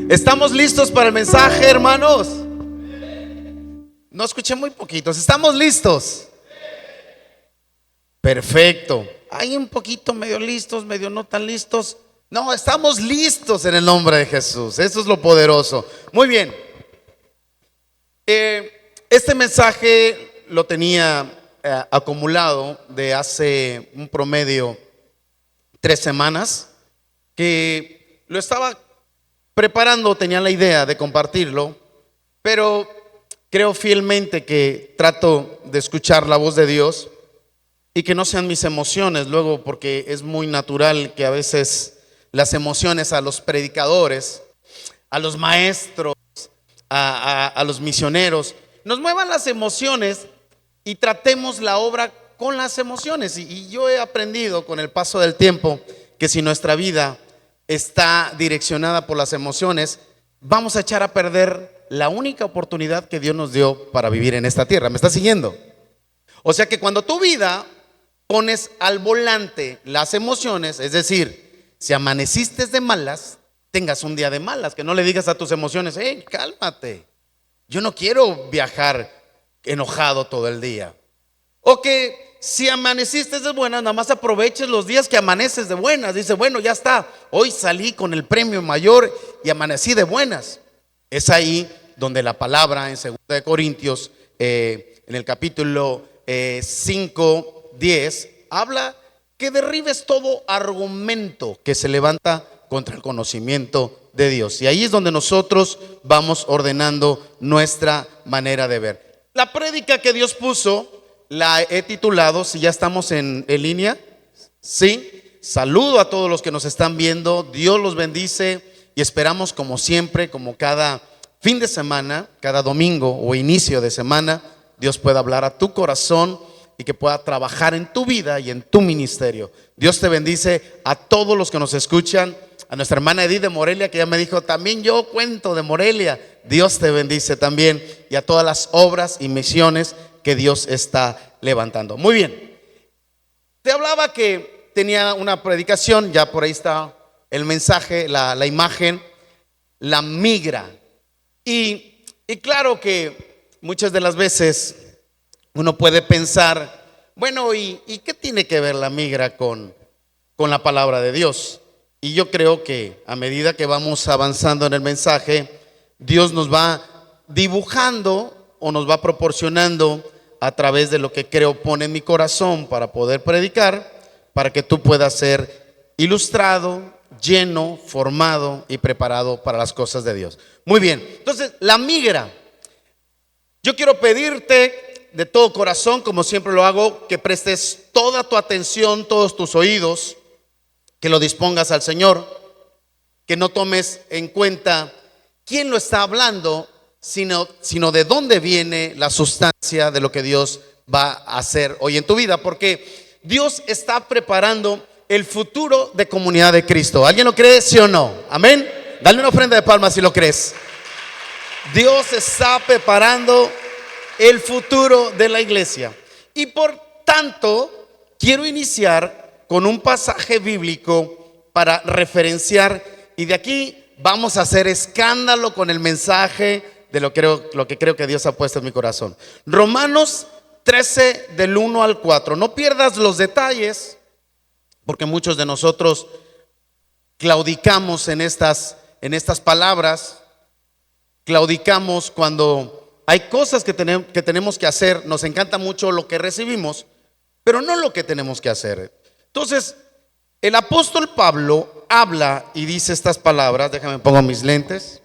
¿Estamos listos para el mensaje, hermanos? No escuché muy poquitos. ¿Estamos listos? Perfecto. Hay un poquito medio listos, medio no tan listos. No, estamos listos en el nombre de Jesús. Eso es lo poderoso. Muy bien. Este mensaje lo tenía acumulado de hace un promedio 3 semanas, que lo estaba preparando, tenía la idea de compartirlo, pero creo fielmente que trato de escuchar la voz de Dios y que no sean mis emociones luego, porque es muy natural que a veces las emociones a los predicadores, a los maestros, a los misioneros, nos muevan las emociones y tratemos la obra con las emociones. Y yo he aprendido con el paso del tiempo que si nuestra vida está direccionada por las emociones, vamos a echar a perder la única oportunidad que Dios nos dio para vivir en esta tierra. ¿Me está siguiendo? O sea que cuando tu vida pones al volante las emociones, es decir, si amaneciste de malas, tengas un día de malas, que no le digas a tus emociones: hey, cálmate, yo no quiero viajar enojado todo el día. O que si amaneciste de buenas, nada más aproveches los días que amaneces de buenas. Dice: bueno, ya está, hoy salí con el premio mayor y amanecí de buenas. Es ahí donde la palabra en 2 de Corintios, en el capítulo 5, 10, habla que derribes todo argumento que se levanta contra el conocimiento de Dios. Y ahí es donde nosotros vamos ordenando nuestra manera de ver. La prédica que Dios puso la he titulado, si ya estamos en línea, sí, saludo a todos los que nos están viendo, Dios los bendice y esperamos, como siempre, como cada fin de semana, cada domingo o inicio de semana, Dios pueda hablar a tu corazón y que pueda trabajar en tu vida y en tu ministerio. Dios te bendice a todos los que nos escuchan, a nuestra hermana Edith de Morelia, que ya me dijo: también yo cuento de Morelia. Dios te bendice también, y a todas las obras y misiones que Dios está levantando. Muy bien, te hablaba que tenía una predicación, ya por ahí está el mensaje, la imagen, la migra. Y claro que muchas de las veces uno puede pensar: bueno, ¿y qué tiene que ver la migra con la palabra de Dios? Y yo creo que a medida que vamos avanzando en el mensaje, Dios nos va dibujando o nos va proporcionando a través de lo que creo pone en mi corazón para poder predicar, para que tú puedas ser ilustrado, lleno, formado y preparado para las cosas de Dios. Muy bien, entonces la migra. Yo quiero pedirte de todo corazón, como siempre lo hago, que prestes toda tu atención, todos tus oídos, que lo dispongas al Señor, que no tomes en cuenta quién lo está hablando, sino de dónde viene la sustancia de lo que Dios va a hacer hoy en tu vida, porque Dios está preparando el futuro de Comunidad de Cristo. ¿Alguien lo cree, sí o no? Amén. Dale una ofrenda de palmas si lo crees. Dios está preparando el futuro de la iglesia. Y por tanto, quiero iniciar con un pasaje bíblico para referenciar, y de aquí vamos a hacer escándalo con el mensaje de lo que creo que Dios ha puesto en mi corazón. Romanos 13 del 1 al 4. No pierdas los detalles, porque muchos de nosotros claudicamos en estas palabras. Claudicamos cuando hay cosas que tenemos que hacer. Nos encanta mucho lo que recibimos, pero no lo que tenemos que hacer. Entonces, el apóstol Pablo habla y dice estas palabras. Déjame pongo mis lentes.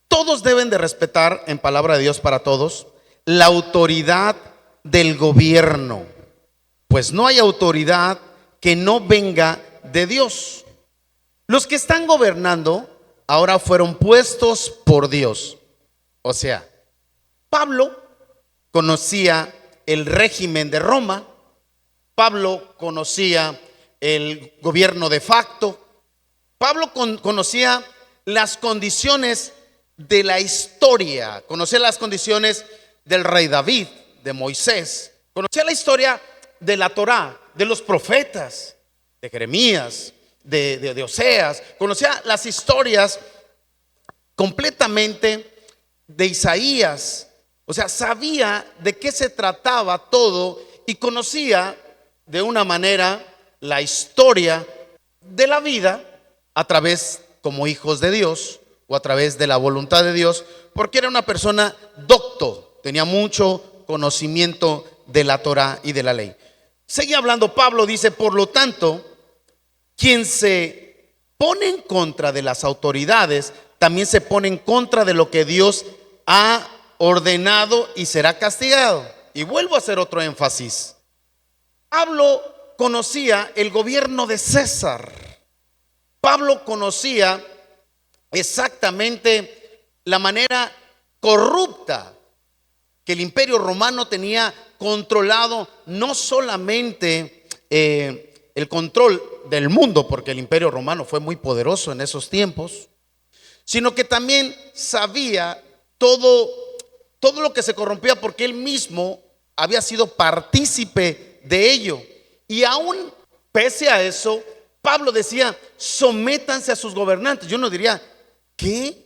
Todos deben de respetar, en palabra de Dios para todos, la autoridad del gobierno, pues no hay autoridad que no venga de Dios. Los que están gobernando ahora fueron puestos por Dios. O sea, Pablo conocía el régimen de Roma. Pablo conocía el gobierno de facto. Pablo conocía las condiciones de la historia, conocía las condiciones del rey David, de Moisés, conocía la historia de la Torá, de los profetas, de Jeremías, de Oseas, conocía las historias completamente de Isaías. O sea, sabía de qué se trataba todo y conocía de una manera la historia de la vida a través, como hijos de Dios, o a través de la voluntad de Dios, porque era una persona docto, tenía mucho conocimiento de la Torá y de la ley. Seguía hablando Pablo, dice: por lo tanto, quien se pone en contra de las autoridades, también se pone en contra de lo que Dios ha ordenado y será castigado. Y vuelvo a hacer otro énfasis. Pablo conocía el gobierno de César. Pablo conocía exactamente la manera corrupta que el Imperio Romano tenía controlado, no solamente el control del mundo, porque el Imperio Romano fue muy poderoso en esos tiempos, sino que también sabía todo lo que se corrompía, porque él mismo había sido partícipe de ello. Y aún pese a eso, Pablo decía: sométanse a sus gobernantes. Yo no diría: ¿qué?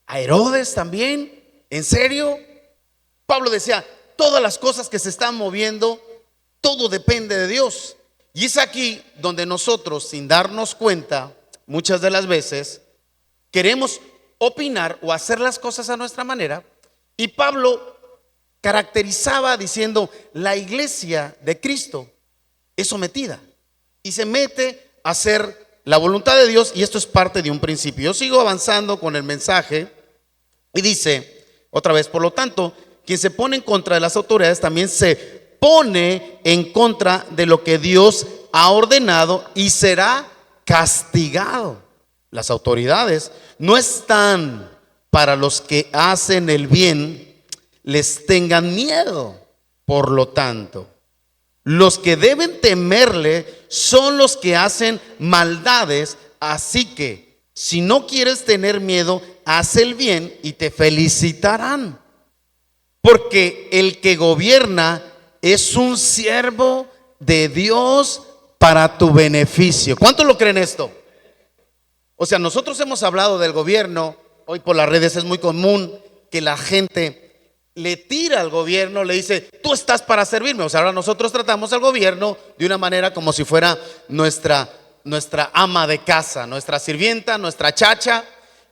¿A Herodes también? ¿En serio? Pablo decía: todas las cosas que se están moviendo, todo depende de Dios. Y es aquí donde nosotros, sin darnos cuenta, muchas de las veces queremos opinar o hacer las cosas a nuestra manera. Y Pablo caracterizaba diciendo: la iglesia de Cristo es sometida y se mete a hacer la voluntad de Dios, y esto es parte de un principio. Yo sigo avanzando con el mensaje y dice otra vez: por lo tanto, quien se pone en contra de las autoridades también se pone en contra de lo que Dios ha ordenado y será castigado. Las autoridades no están para los que hacen el bien, les tengan miedo. Por lo tanto, los que deben temerle son los que hacen maldades. Así que, si no quieres tener miedo, haz el bien y te felicitarán, porque el que gobierna es un siervo de Dios para tu beneficio. ¿Cuántos lo creen esto? O sea, nosotros hemos hablado del gobierno. Hoy por las redes es muy común que la gente le tira al gobierno, le dice: tú estás para servirme. O sea, ahora nosotros tratamos al gobierno de una manera como si fuera nuestra ama de casa, nuestra sirvienta, nuestra chacha.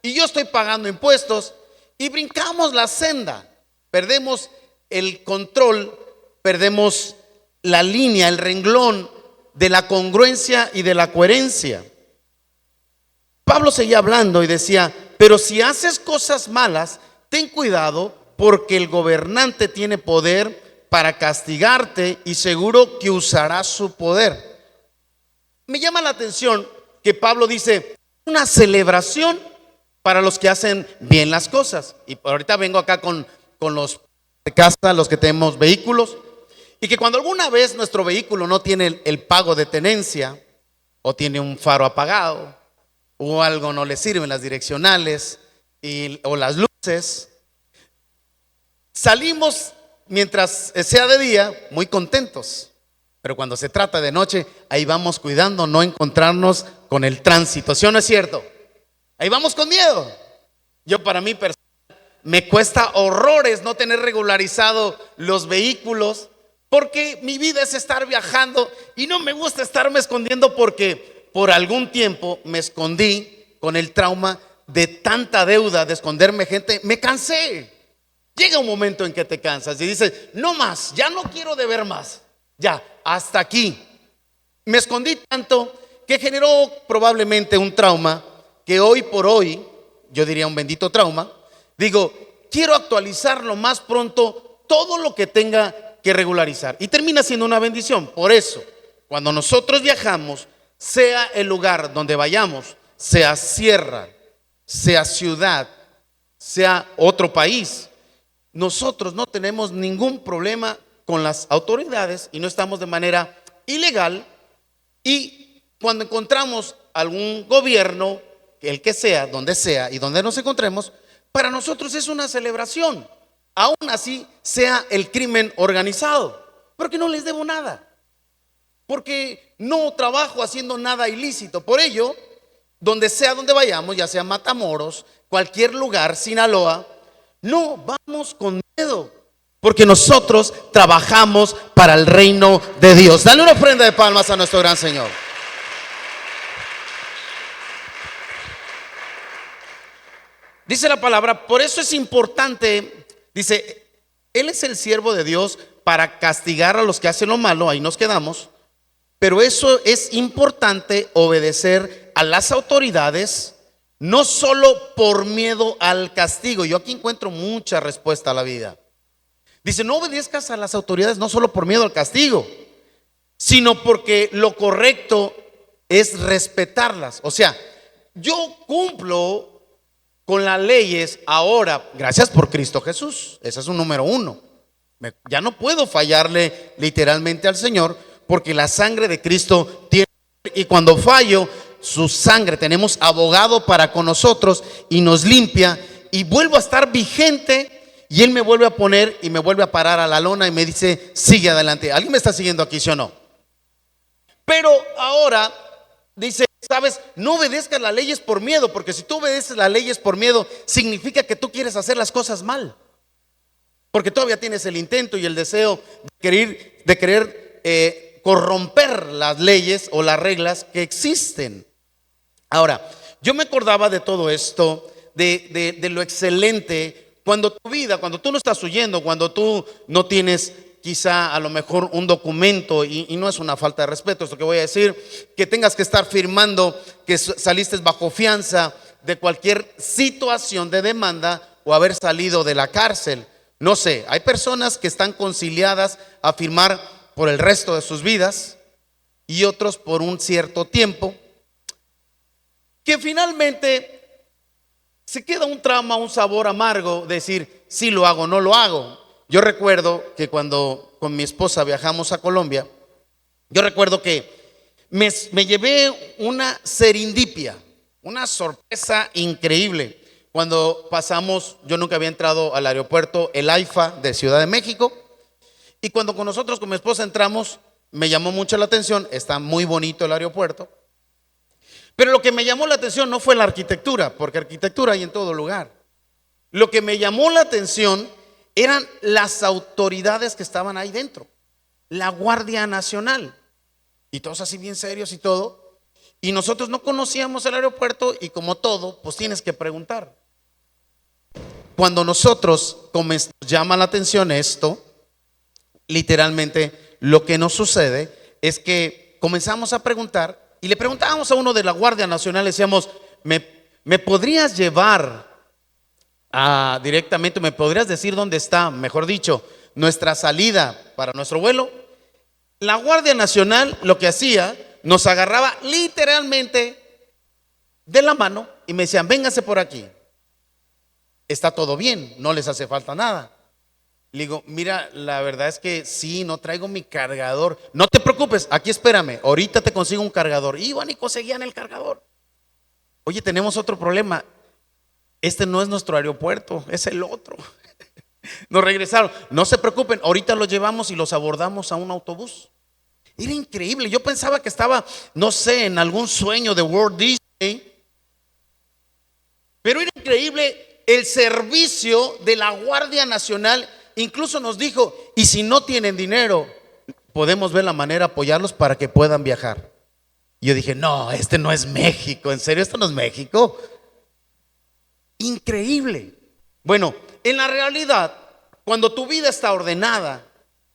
Y yo estoy pagando impuestos, y brincamos la senda, perdemos el control, perdemos la línea, el renglón de la congruencia y de la coherencia. Pablo seguía hablando y decía: pero si haces cosas malas, ten cuidado, porque el gobernante tiene poder para castigarte y seguro que usará su poder. Me llama la atención que Pablo dice: una celebración para los que hacen bien las cosas. Y ahorita vengo acá con los de casa, los que tenemos vehículos, y que cuando alguna vez nuestro vehículo no tiene el pago de tenencia, o tiene un faro apagado, o algo no le sirven las direccionales o las luces, salimos mientras sea de día muy contentos, pero cuando se trata de noche, ahí vamos cuidando no encontrarnos con el tránsito. ¿Sí o no es cierto? Ahí vamos con miedo. Yo, para mí me cuesta horrores no tener regularizado los vehículos, porque mi vida es estar viajando y no me gusta estarme escondiendo, porque por algún tiempo me escondí con el trauma de tanta deuda, de esconderme gente. Me cansé. Llega un momento en que te cansas y dices: no más, ya no quiero deber más, ya, hasta aquí. Me escondí tanto que generó probablemente un trauma que hoy por hoy, yo diría un bendito trauma. Digo: quiero actualizar lo más pronto todo lo que tenga que regularizar, y termina siendo una bendición. Por eso, cuando nosotros viajamos, sea el lugar donde vayamos, sea sierra, sea ciudad, sea otro país, nosotros no tenemos ningún problema con las autoridades y no estamos de manera ilegal. Y cuando encontramos algún gobierno, el que sea, donde sea y donde nos encontremos, para nosotros es una celebración, aún así sea el crimen organizado, porque no les debo nada, porque no trabajo haciendo nada ilícito. Por ello, donde sea donde vayamos, ya sea Matamoros, cualquier lugar, Sinaloa, no vamos con miedo, porque nosotros trabajamos para el reino de Dios. Dale una ofrenda de palmas a nuestro gran Señor. Dice la palabra, por eso es importante, dice, Él es el siervo de Dios para castigar a los que hacen lo malo, ahí nos quedamos, pero eso es importante, obedecer a las autoridades, no solo por miedo al castigo. Yo aquí encuentro mucha respuesta a la vida. Dice, no obedezcas a las autoridades no solo por miedo al castigo, sino porque lo correcto es respetarlas. O sea, yo cumplo con las leyes ahora, gracias por Cristo Jesús. Ese es un número uno. Ya no puedo fallarle literalmente al Señor, porque la sangre de Cristo tiene, y cuando fallo, su sangre, tenemos abogado para con nosotros y nos limpia, y vuelvo a estar vigente, y Él me vuelve a poner y me vuelve a parar a la lona y me dice, sigue adelante. ¿Alguien me está siguiendo aquí, sí o no? Pero ahora dice, sabes, no obedezcas las leyes por miedo, porque si tú obedeces las leyes por miedo, significa que tú quieres hacer las cosas mal, porque todavía tienes el intento y el deseo de querer corromper las leyes o las reglas que existen. Ahora, yo me acordaba de todo esto, de lo excelente, cuando tu vida, cuando tú no estás huyendo, cuando tú no tienes quizá a lo mejor un documento, y no es una falta de respeto esto que voy a decir, que tengas que estar firmando que saliste bajo fianza de cualquier situación de demanda o haber salido de la cárcel. No sé, hay personas que están conciliadas a firmar por el resto de sus vidas y otros por un cierto tiempo, que finalmente se queda un trauma, un sabor amargo, decir si lo hago o no lo hago. Yo recuerdo que cuando con mi esposa viajamos a Colombia, yo recuerdo que me llevé una serendipia, una sorpresa increíble. Cuando pasamos, yo nunca había entrado al aeropuerto El AIFA de Ciudad de México, y cuando con nosotros, con mi esposa entramos, me llamó mucho la atención. Está muy bonito el aeropuerto, pero lo que me llamó la atención no fue la arquitectura, porque arquitectura hay en todo lugar. Lo que me llamó la atención eran las autoridades que estaban ahí dentro, la Guardia Nacional, y todos así bien serios y todo. Y nosotros no conocíamos el aeropuerto, y como todo, pues tienes que preguntar. Cuando nosotros nos llama la atención esto, literalmente lo que nos sucede es que comenzamos a preguntar, y le preguntábamos a uno de la Guardia Nacional, le decíamos, ¿me podrías llevar directamente, me podrías decir dónde está, mejor dicho, nuestra salida para nuestro vuelo? La Guardia Nacional lo que hacía, nos agarraba literalmente de la mano y me decían, véngase por aquí, está todo bien, no les hace falta nada. Le digo, mira, la verdad es que sí, no traigo mi cargador. No te preocupes, aquí espérame, ahorita te consigo un cargador. Iban y conseguían el cargador. Oye, tenemos otro problema. Este no es nuestro aeropuerto, es el otro. Nos regresaron. No se preocupen, ahorita los llevamos y los abordamos a un autobús. Era increíble. Yo pensaba que estaba, no sé, en algún sueño de Walt Disney. Pero era increíble el servicio de la Guardia Nacional. Incluso nos dijo, y si no tienen dinero, podemos ver la manera de apoyarlos para que puedan viajar. Y yo dije, no, este no es México. ¿En serio esto no es México? Increíble. Bueno, en la realidad, cuando tu vida está ordenada,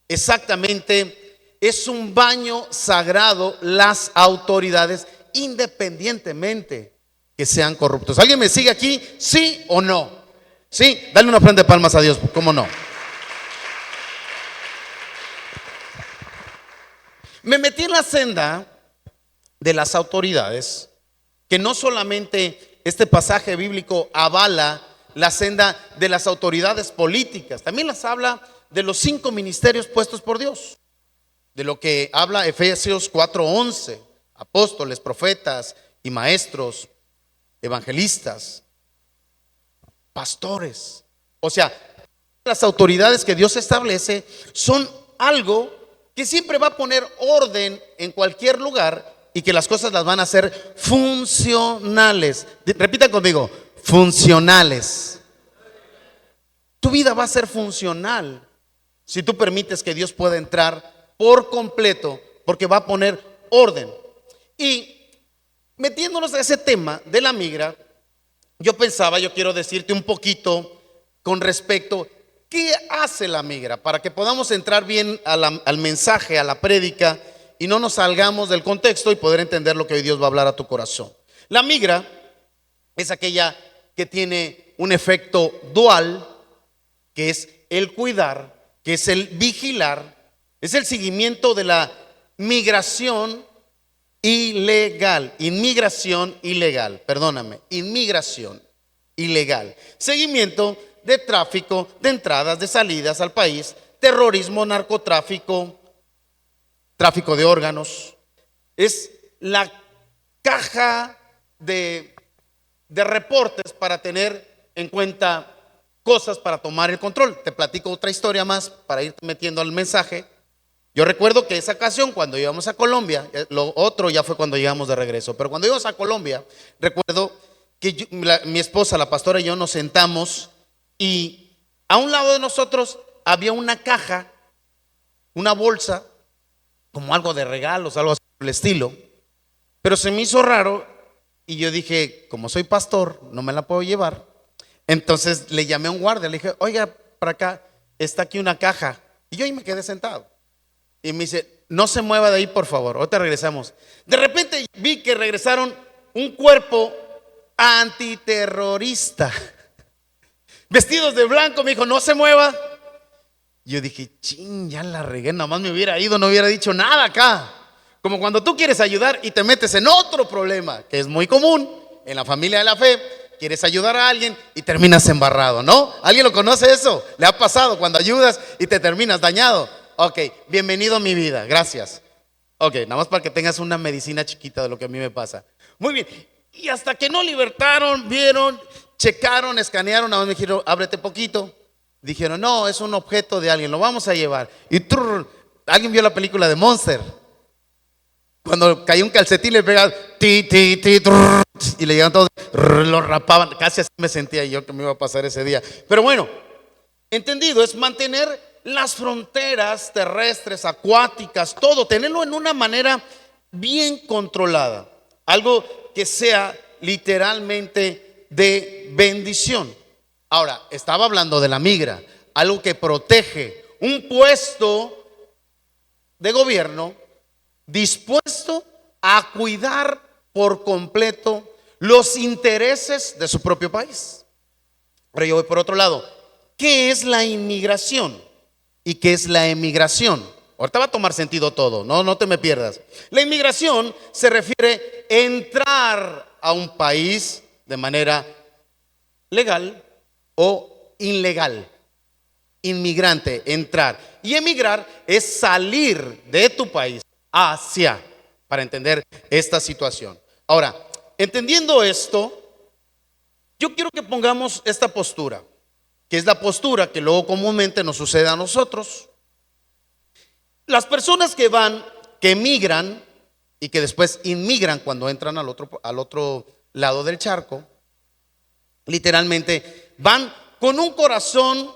exactamente, es un baño sagrado las autoridades, independientemente que sean corruptos. ¿Alguien me sigue aquí? ¿Sí o no? Sí, dale una ofrenda de palmas a Dios, ¿cómo no? Me metí en la senda de las autoridades, que no solamente este pasaje bíblico avala la senda de las autoridades políticas, también las habla de los 5 ministerios puestos por Dios, de lo que habla Efesios 4:11, apóstoles, profetas y maestros, evangelistas, pastores. O sea, las autoridades que Dios establece son algo que siempre va a poner orden en cualquier lugar y que las cosas las van a hacer funcionales. Repita conmigo, funcionales. Tu vida va a ser funcional si tú permites que Dios pueda entrar por completo, porque va a poner orden. Y metiéndonos a ese tema de la migra, yo quiero decirte un poquito con respecto, ¿qué hace la migra? Para que podamos entrar bien al mensaje, a la prédica, y no nos salgamos del contexto y poder entender lo que hoy Dios va a hablar a tu corazón. La migra es aquella que tiene un efecto dual, que es el cuidar, que es el vigilar, es el seguimiento de la inmigración ilegal, seguimiento de tráfico, de entradas, de salidas al país, terrorismo, narcotráfico, tráfico de órganos. Es la caja de reportes para tener en cuenta cosas para tomar el control. Te platico otra historia más para ir metiendo al mensaje. Yo recuerdo que esa ocasión cuando íbamos a Colombia, lo otro ya fue cuando llegamos de regreso, pero cuando íbamos a Colombia, recuerdo que mi esposa, la pastora y yo nos sentamos y a un lado de nosotros había una caja, una bolsa, como algo de regalos, algo así por el estilo, pero se me hizo raro y yo dije, como soy pastor, no me la puedo llevar. Entonces le llamé a un guardia, le dije, oiga, para acá está aquí una caja. Y yo ahí me quedé sentado. Y me dice, no se mueva de ahí, por favor, ahorita regresamos. De repente vi que regresaron un cuerpo antiterrorista, vestidos de blanco. Me dijo, no se mueva. Yo dije, ching, ya la regué, nada más me hubiera ido, no hubiera dicho nada acá. Como cuando tú quieres ayudar y te metes en otro problema, que es muy común en la familia de la fe. Quieres ayudar a alguien y terminas embarrado, ¿no? ¿Alguien lo conoce eso? ¿Le ha pasado cuando ayudas y te terminas dañado? Ok, bienvenido a mi vida, gracias. Ok, nada más para que tengas una medicina chiquita de lo que a mí me pasa. Muy bien, y hasta que no libertaron, vieron, checaron, escanearon, nada más me dijeron, ábrete poquito. Dijeron, no, es un objeto de alguien, lo vamos a llevar. Y ¿alguien vio la película de Monster? Cuando caía un calcetín le pegaban y le llegaban todos, lo rapaban. Casi así me sentía yo que me iba a pasar ese día. Pero bueno, entendido, es mantener las fronteras terrestres, acuáticas, todo, tenerlo en una manera bien controlada. Algo que sea literalmente de bendición. Ahora, estaba hablando de la migra, algo que protege, un puesto de gobierno dispuesto a cuidar por completo los intereses de su propio país. Pero yo voy por otro lado. ¿Qué es la inmigración? ¿Y qué es la emigración? Ahorita va a tomar sentido todo, no te me pierdas. La inmigración se refiere a entrar a un país de manera legal o ilegal. Inmigrante, entrar. Y emigrar es salir de tu país hacia, para entender esta situación. Ahora, entendiendo esto, yo quiero que pongamos esta postura, que es la postura que luego comúnmente nos sucede a nosotros. Las personas que emigran y que después inmigran cuando entran al otro lado del charco, literalmente van con un corazón,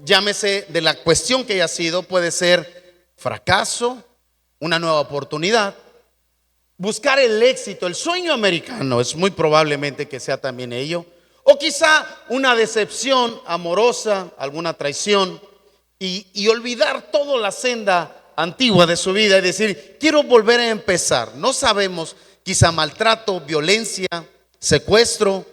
llámese de la cuestión que haya sido, puede ser fracaso, una nueva oportunidad, buscar el éxito, el sueño americano, es muy probablemente que sea también ello, o quizá una decepción amorosa, alguna traición, y olvidar toda la senda antigua de su vida y decir, quiero volver a empezar. No sabemos, quizá maltrato, violencia, secuestro,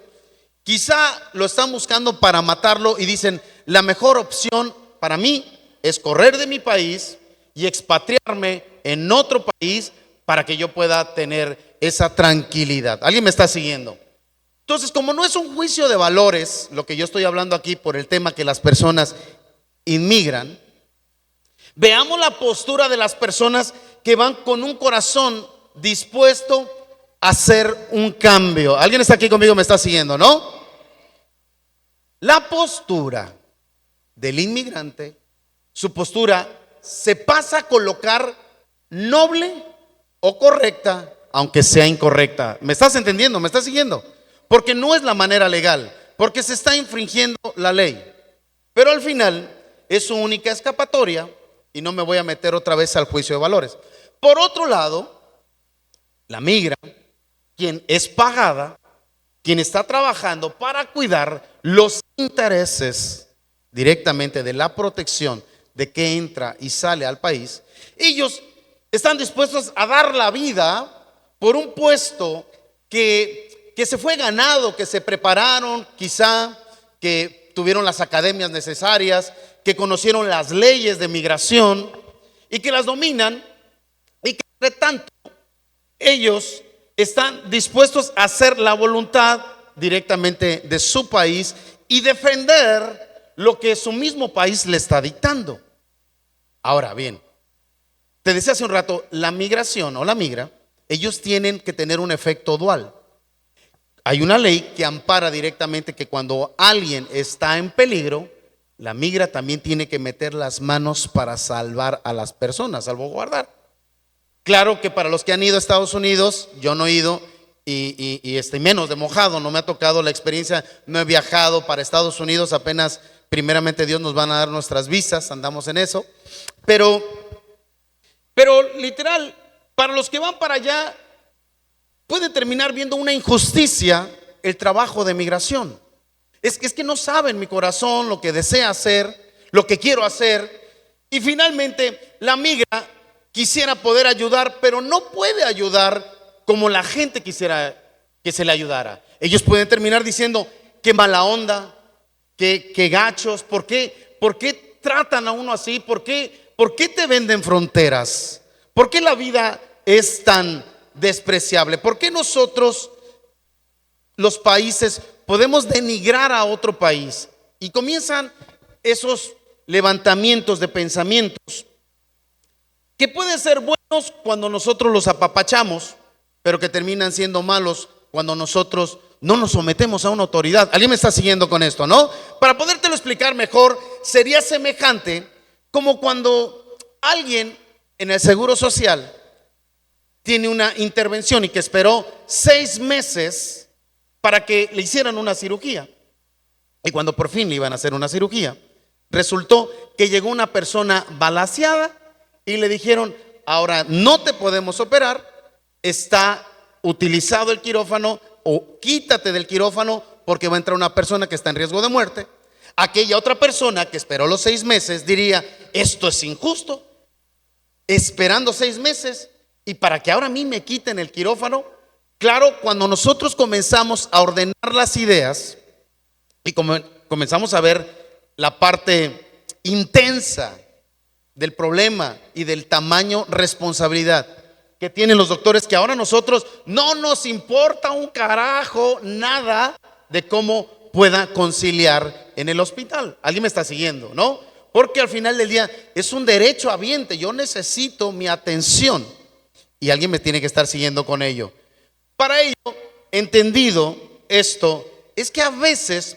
quizá lo están buscando para matarlo y dicen, la mejor opción para mí es correr de mi país y expatriarme en otro país para que yo pueda tener esa tranquilidad. ¿Alguien me está siguiendo? Entonces, como no es un juicio de valores, lo que yo estoy hablando aquí por el tema que las personas inmigran, veamos la postura de las personas que van con un corazón dispuesto a hacer un cambio. ¿Alguien está aquí conmigo? ¿Me está siguiendo, no? La postura del inmigrante, su postura se pasa a colocar noble o correcta, aunque sea incorrecta. ¿Me estás entendiendo? ¿Me estás siguiendo? Porque no es la manera legal, porque se está infringiendo la ley. Pero al final es su única escapatoria y no me voy a meter otra vez al juicio de valores. Por otro lado, la migra, quien es pagada, quien está trabajando para cuidar los intereses directamente de la protección de que entra y sale al país, ellos están dispuestos a dar la vida por un puesto que se fue ganado, que se prepararon, quizá que tuvieron las academias necesarias, que conocieron las leyes de migración y que las dominan, y que entre tanto ellos están dispuestos a hacer la voluntad directamente de su país y defender lo que su mismo país le está dictando. Ahora bien, te decía hace un rato, la migración o la migra, ellos tienen que tener un efecto dual. Hay una ley que ampara directamente que cuando alguien está en peligro, la migra también tiene que meter las manos para salvar a las personas, salvaguardar. Claro que para los que han ido a Estados Unidos, yo no he ido y estoy menos de mojado, no me ha tocado la experiencia, no he viajado para Estados Unidos, apenas primeramente Dios nos van a dar nuestras visas, andamos en eso, pero literal, para los que van para allá, puede terminar viendo una injusticia el trabajo de migración. Es que no saben mi corazón lo que desea hacer, lo que quiero hacer, y finalmente la migra quisiera poder ayudar, pero no puede ayudar como la gente quisiera que se le ayudara. Ellos pueden terminar diciendo, qué mala onda, qué gachos, ¿por qué tratan a uno así? ¿Por qué te venden fronteras? ¿Por qué la vida es tan despreciable? ¿Por qué nosotros, los países, podemos denigrar a otro país? Y comienzan esos levantamientos de pensamientos que pueden ser buenos cuando nosotros los apapachamos, pero que terminan siendo malos cuando nosotros no nos sometemos a una autoridad. ¿Alguien me está siguiendo con esto, no? Para podértelo explicar mejor, sería semejante como cuando alguien en el Seguro Social tiene una intervención y que esperó 6 meses para que le hicieran una cirugía. Y cuando por fin le iban a hacer una cirugía, resultó que llegó una persona balaceada y le dijeron, ahora no te podemos operar, está utilizado el quirófano o quítate del quirófano porque va a entrar una persona que está en riesgo de muerte. Aquella otra persona que esperó los 6 meses diría, esto es injusto, esperando 6 meses y para que ahora a mí me quiten el quirófano. Claro, cuando nosotros comenzamos a ordenar las ideas y comenzamos a ver la parte intensa del problema y del tamaño responsabilidad que tienen los doctores, que ahora nosotros no nos importa un carajo nada de cómo pueda conciliar en el hospital. ¿Alguien me está siguiendo, no? Porque al final del día es un derecho habiente, yo necesito mi atención y alguien me tiene que estar siguiendo con ello. Para ello, entendido esto, es que a veces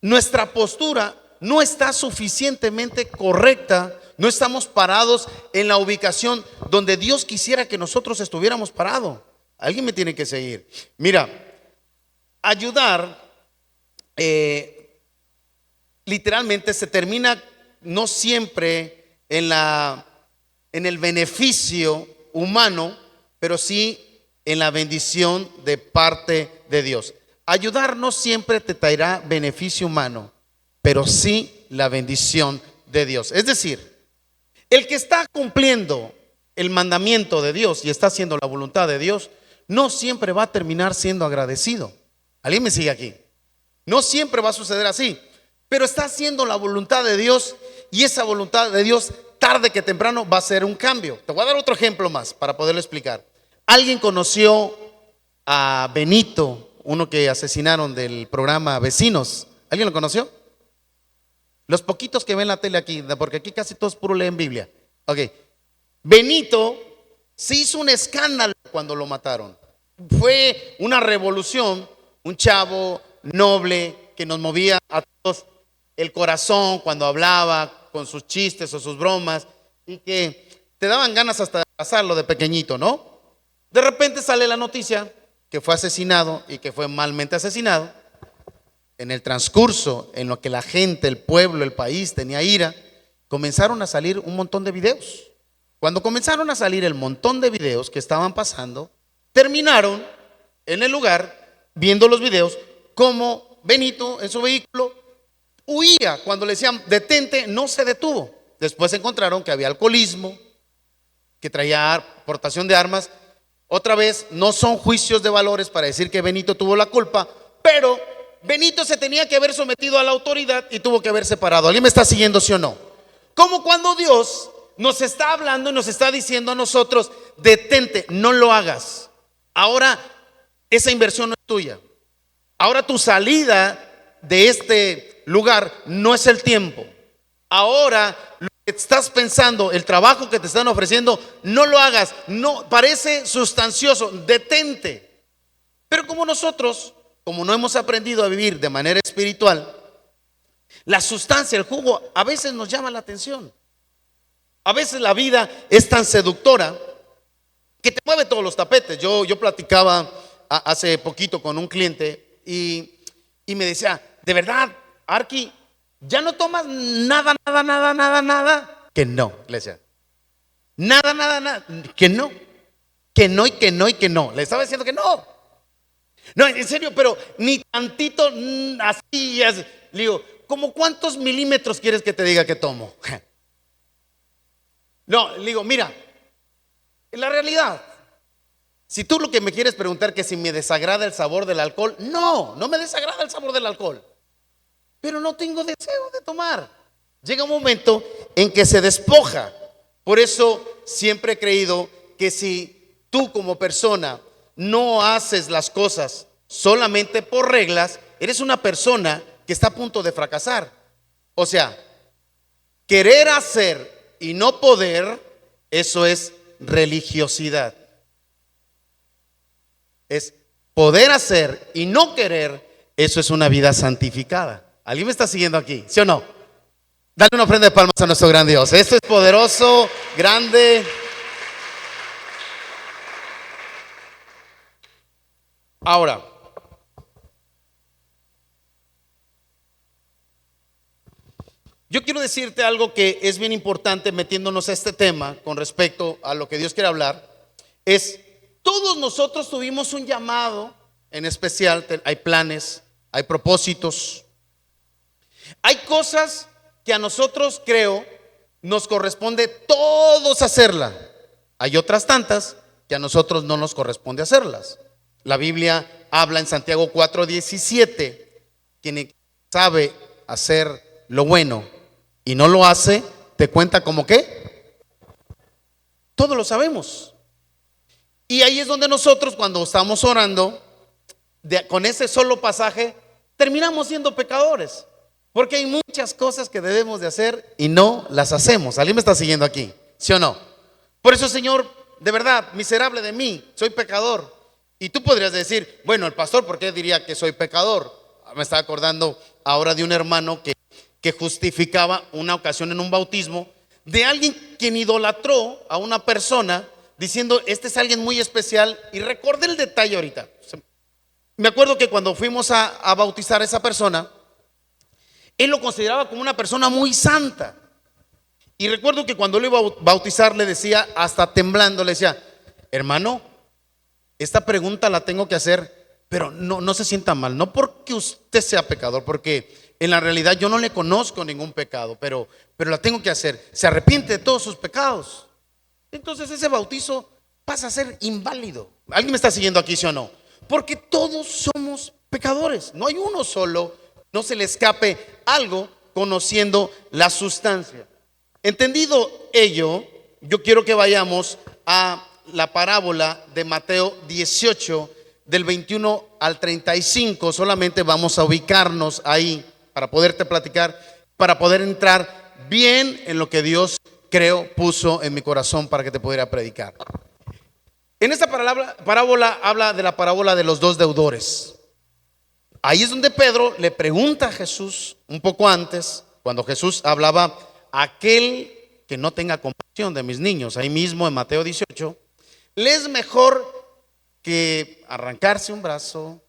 nuestra postura no está suficientemente correcta, no estamos parados en la ubicación donde Dios quisiera que nosotros estuviéramos parados. Alguien me tiene que seguir. Mira, ayudar literalmente se termina no siempre en el beneficio humano, pero sí en la bendición de parte de Dios. Ayudar no siempre te traerá beneficio humano, pero sí la bendición de Dios. Es decir, el que está cumpliendo el mandamiento de Dios y está haciendo la voluntad de Dios, no siempre va a terminar siendo agradecido. ¿Alguien me sigue aquí? No siempre va a suceder así, pero está haciendo la voluntad de Dios y esa voluntad de Dios, tarde que temprano, va a ser un cambio. Te voy a dar otro ejemplo más para poderlo explicar. ¿Alguien conoció a Benito, uno que asesinaron del programa Vecinos? ¿Alguien lo conoció? Los poquitos que ven la tele aquí, porque aquí casi todos puro leen Biblia. Ok. Benito se hizo un escándalo cuando lo mataron. Fue una revolución, un chavo noble que nos movía a todos el corazón cuando hablaba, con sus chistes o sus bromas y que te daban ganas hasta de abrazarlo de pequeñito, ¿no? De repente sale la noticia que fue asesinado y que fue malmente asesinado. En el transcurso en lo que la gente, el pueblo, el país tenía ira, comenzaron a salir un montón de videos. Cuando comenzaron a salir el montón de videos que estaban pasando, terminaron en el lugar viendo los videos como Benito en su vehículo huía. Cuando le decían detente, no se detuvo. Después encontraron que había alcoholismo, que traía portación de armas. Otra vez, no son juicios de valores para decir que Benito tuvo la culpa, pero Benito se tenía que haber sometido a la autoridad y tuvo que haber separado. ¿Alguien me está siguiendo, sí o no? Como cuando Dios nos está hablando y nos está diciendo a nosotros, detente, no lo hagas. Ahora esa inversión no es tuya. Ahora tu salida de este lugar no es el tiempo. Ahora lo que estás pensando, el trabajo que te están ofreciendo, no lo hagas. No, parece sustancioso, detente. Pero como nosotros, como no hemos aprendido a vivir de manera espiritual, la sustancia, el jugo, a veces nos llama la atención. A veces la vida es tan seductora que te mueve todos los tapetes. Yo platicaba hace poquito con un cliente y me decía, de verdad, Arqui, ¿ya no tomas nada? Que no, le decía, nada, que no, que no y que no y que no. Le estaba diciendo que no. No, en serio, pero ni tantito así. Le digo, ¿cómo cuántos milímetros quieres que te diga que tomo? No, le digo, mira, en la realidad, si tú lo que me quieres preguntar que si me desagrada el sabor del alcohol, no me desagrada el sabor del alcohol, pero no tengo deseo de tomar. Llega un momento en que se despoja. Por eso siempre he creído que si tú como persona no haces las cosas solamente por reglas, eres una persona que está a punto de fracasar. O sea, querer hacer y no poder, eso es religiosidad. Es poder hacer y no querer, eso es una vida santificada. ¿Alguien me está siguiendo aquí? ¿Sí o no? Dale una ofrenda de palmas a nuestro gran Dios. Esto es poderoso, grande. Ahora, yo quiero decirte algo que es bien importante metiéndonos a este tema con respecto a lo que Dios quiere hablar. Es, todos nosotros tuvimos un llamado en especial. Hay planes, hay propósitos, hay cosas que a nosotros, creo, nos corresponde todos hacerla. Hay otras tantas que a nosotros no nos corresponde hacerlas. La Biblia habla en Santiago 4:17, quien sabe hacer lo bueno y no lo hace, ¿te cuenta como qué? Todos lo sabemos. Y ahí es donde nosotros, cuando estamos orando con ese solo pasaje, terminamos siendo pecadores, porque hay muchas cosas que debemos de hacer y no las hacemos. ¿Alguien me está siguiendo aquí? ¿Sí o no? Por eso, Señor, de verdad, miserable de mí, soy pecador. Y tú podrías decir, bueno, el pastor, ¿por qué diría que soy pecador? Me estaba acordando ahora de un hermano que justificaba una ocasión en un bautismo de alguien quien idolatró a una persona diciendo, este es alguien muy especial. Y recordé el detalle ahorita. Me acuerdo que cuando fuimos a bautizar a esa persona, él lo consideraba como una persona muy santa. Y recuerdo que cuando lo iba a bautizar le decía, hasta temblando, le decía, hermano, esta pregunta la tengo que hacer, pero no se sienta mal, no porque usted sea pecador, porque en la realidad yo no le conozco ningún pecado, pero la tengo que hacer. Se arrepiente de todos sus pecados. Entonces ese bautizo pasa a ser inválido. ¿Alguien me está siguiendo aquí, sí o no? Porque todos somos pecadores. No hay uno solo, no se le escape algo conociendo la sustancia. Entendido ello, yo quiero que vayamos a la parábola de Mateo 18, del 21 al 35. Solamente vamos a ubicarnos ahí para poderte platicar, para poder entrar bien en lo que Dios, creo, puso en mi corazón para que te pudiera predicar. En esta parábola habla de la parábola de los dos deudores. Ahí es donde Pedro le pregunta a Jesús un poco antes, cuando Jesús hablaba aquel que no tenga compasión de mis niños, ahí mismo en Mateo 18, le es mejor que arrancarse un brazo,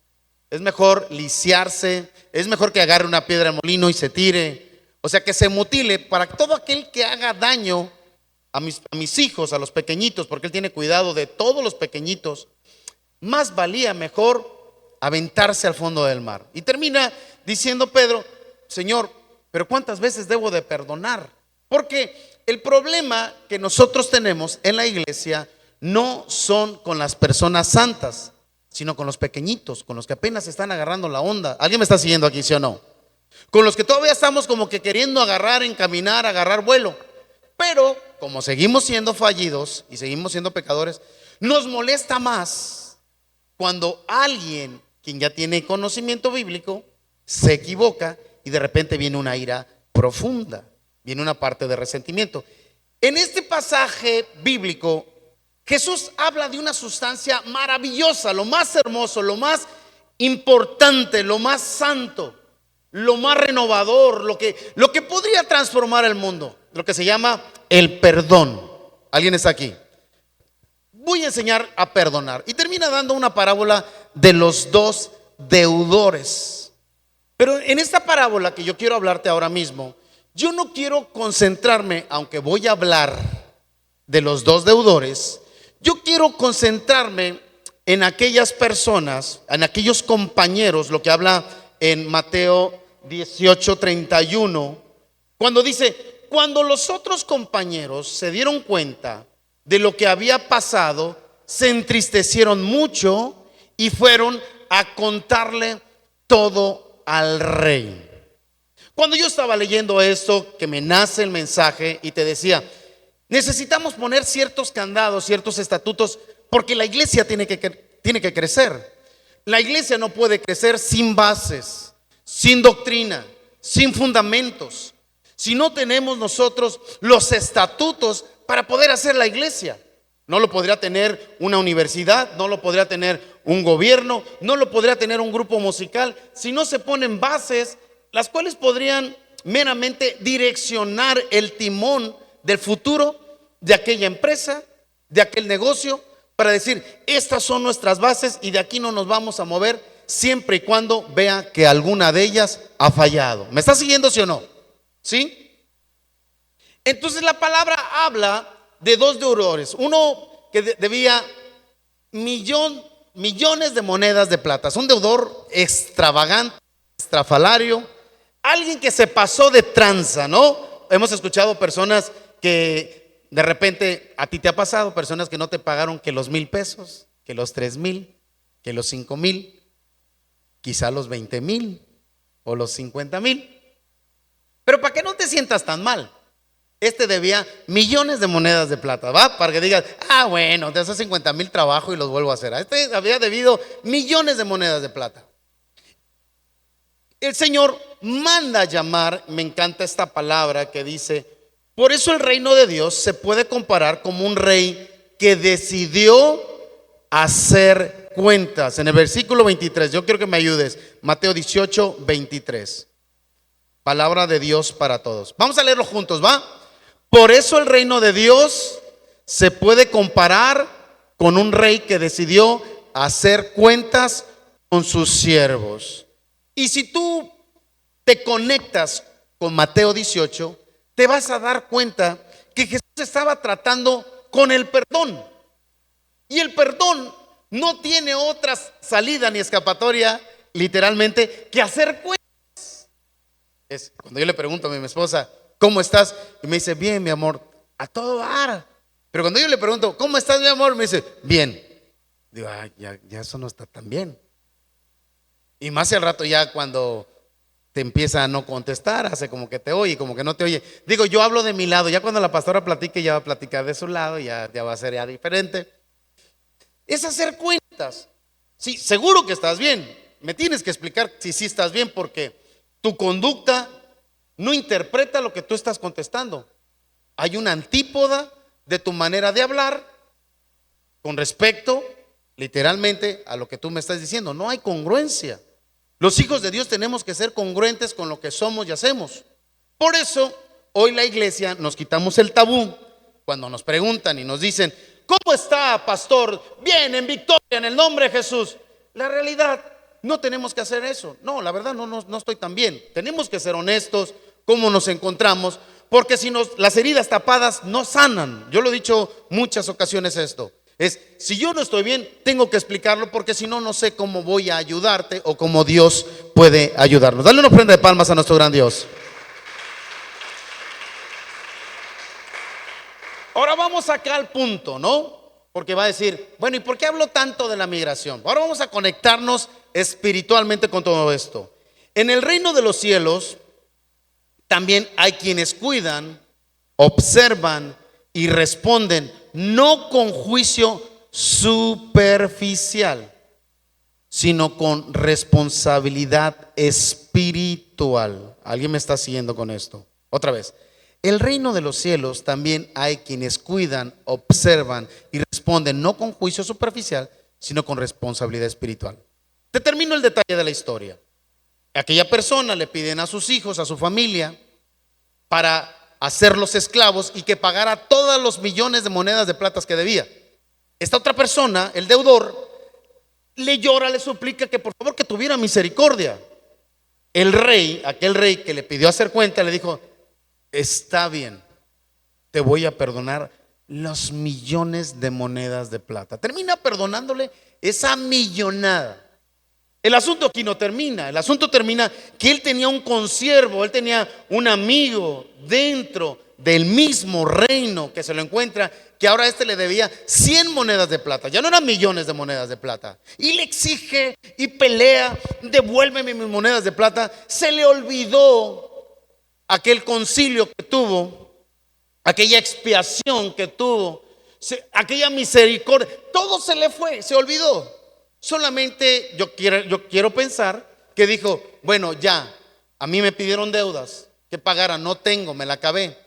es mejor lisiarse, es mejor que agarre una piedra de molino y se tire, o sea, que se mutile para todo aquel que haga daño a mis hijos, a los pequeñitos, porque Él tiene cuidado de todos los pequeñitos. Más valía mejor aventarse al fondo del mar. Y termina diciendo Pedro: Señor, pero ¿cuántas veces debo de perdonar? Porque el problema que nosotros tenemos en la iglesia no son con las personas santas, sino con los pequeñitos, con los que apenas están agarrando la onda. ¿Alguien me está siguiendo aquí, sí o no? Con los que todavía estamos como que queriendo agarrar, encaminar, agarrar vuelo. Pero como seguimos siendo fallidos y seguimos siendo pecadores, nos molesta más cuando alguien, quien ya tiene conocimiento bíblico, se equivoca y de repente viene una ira profunda, viene una parte de resentimiento. En este pasaje bíblico, Jesús habla de una sustancia maravillosa, lo más hermoso, lo más importante, lo más santo, lo más renovador, lo que podría transformar el mundo, lo que se llama el perdón. ¿Alguien está aquí? Voy a enseñar a perdonar. Y termina dando una parábola de los dos deudores. Pero en esta parábola que yo quiero hablarte ahora mismo, yo no quiero concentrarme, aunque voy a hablar de los dos deudores, yo quiero concentrarme en aquellas personas, en aquellos compañeros, lo que habla en Mateo 18:31, cuando dice: cuando los otros compañeros se dieron cuenta de lo que había pasado, se entristecieron mucho y fueron a contarle todo al rey. Cuando yo estaba leyendo esto, que me nace el mensaje y te decía: necesitamos poner ciertos candados, ciertos estatutos, porque la iglesia tiene que crecer. La iglesia no puede crecer sin bases, sin doctrina, sin fundamentos. Si no tenemos nosotros los estatutos para poder hacer la iglesia, no lo podría tener una universidad, no lo podría tener un gobierno, no lo podría tener un grupo musical, si no se ponen bases, las cuales podrían meramente direccionar el timón del futuro de aquella empresa, de aquel negocio, para decir: estas son nuestras bases y de aquí no nos vamos a mover, siempre y cuando vea que alguna de ellas ha fallado. ¿Me está siguiendo, sí o no? ¿Sí? Entonces la palabra habla de dos deudores. Uno que debía millones de monedas de plata. Es un deudor extravagante, estrafalario, alguien que se pasó de tranza, ¿no? Hemos escuchado personas que de repente, a ti te ha pasado, personas que no te pagaron que los 1,000 pesos, que los 3,000, que los 5,000, quizá los 20,000 o los 50,000. Pero para que no te sientas tan mal, debía millones de monedas de plata, ¿va? Para que digas: bueno, de esos 50,000 trabajo y los vuelvo a hacer. Había debido millones de monedas de plata. El Señor manda llamar, me encanta esta palabra que dice: por eso el reino de Dios se puede comparar como un rey que decidió hacer cuentas. En el versículo 23, yo quiero que me ayudes, Mateo 18:23. Palabra de Dios para todos. Vamos a leerlo juntos, ¿va? Por eso el reino de Dios se puede comparar con un rey que decidió hacer cuentas con sus siervos. Y si tú te conectas con Mateo 18, te vas a dar cuenta que Jesús estaba tratando con el perdón. Y el perdón no tiene otra salida ni escapatoria, literalmente, que hacer cuentas. Es cuando yo le pregunto a mi esposa: ¿cómo estás? Y me dice: bien, mi amor, a todo dar. Pero cuando yo le pregunto: ¿cómo estás, mi amor? Me dice: bien. Digo: ya eso no está tan bien. Y más al rato, ya cuando te empieza a no contestar, hace como que te oye, como que no te oye. Digo, yo hablo de mi lado. Ya cuando la pastora platique, ya va a platicar de su lado, ya va a ser ya diferente. Es hacer cuentas. Sí, seguro que estás bien. Me tienes que explicar si sí estás bien, porque tu conducta no interpreta lo que tú estás contestando. Hay una antípoda de tu manera de hablar con respecto, literalmente, a lo que tú me estás diciendo. No hay congruencia. Los hijos de Dios tenemos que ser congruentes con lo que somos y hacemos. Por eso hoy la iglesia nos quitamos el tabú cuando nos preguntan y nos dicen: ¿cómo está, pastor? Bien, en victoria, en el nombre de Jesús. La realidad, no tenemos que hacer eso. No, la verdad no estoy tan bien. Tenemos que ser honestos cómo nos encontramos, porque si las heridas tapadas no sanan. Yo lo he dicho muchas ocasiones esto. Si yo no estoy bien, tengo que explicarlo, porque si no, no sé cómo voy a ayudarte o cómo Dios puede ayudarnos. Dale una ofrenda de palmas a nuestro gran Dios. Ahora vamos acá al punto, ¿no? Porque va a decir: bueno, ¿y por qué hablo tanto de la migración? Ahora vamos a conectarnos espiritualmente con todo esto. En el reino de los cielos también hay quienes cuidan, observan y responden, no con juicio superficial, sino con responsabilidad espiritual. ¿Alguien me está siguiendo con esto? Otra vez. El reino de los cielos también hay quienes cuidan, observan y responden, no con juicio superficial, sino con responsabilidad espiritual. Determino el detalle de la historia. Aquella persona le piden a sus hijos, a su familia, para hacerlos esclavos y que pagara todos los millones de monedas de plata que debía. Esta otra persona, el deudor, le llora, le suplica que por favor que tuviera misericordia. El rey, aquel rey que le pidió hacer cuenta, le dijo: está bien, te voy a perdonar los millones de monedas de plata. Termina perdonándole esa millonada. El asunto aquí no termina. El asunto termina que él tenía un consiervo, él tenía un amigo dentro del mismo reino que se lo encuentra, que ahora a le debía 100 monedas de plata. Ya no eran millones de monedas de plata. Y le exige y pelea: devuélveme mis monedas de plata. Se le olvidó aquel concilio que tuvo, aquella expiación que tuvo, aquella misericordia. Todo se le fue, se olvidó. Solamente yo quiero pensar que dijo: bueno, ya, a mí me pidieron deudas que pagara, no tengo, me la acabé,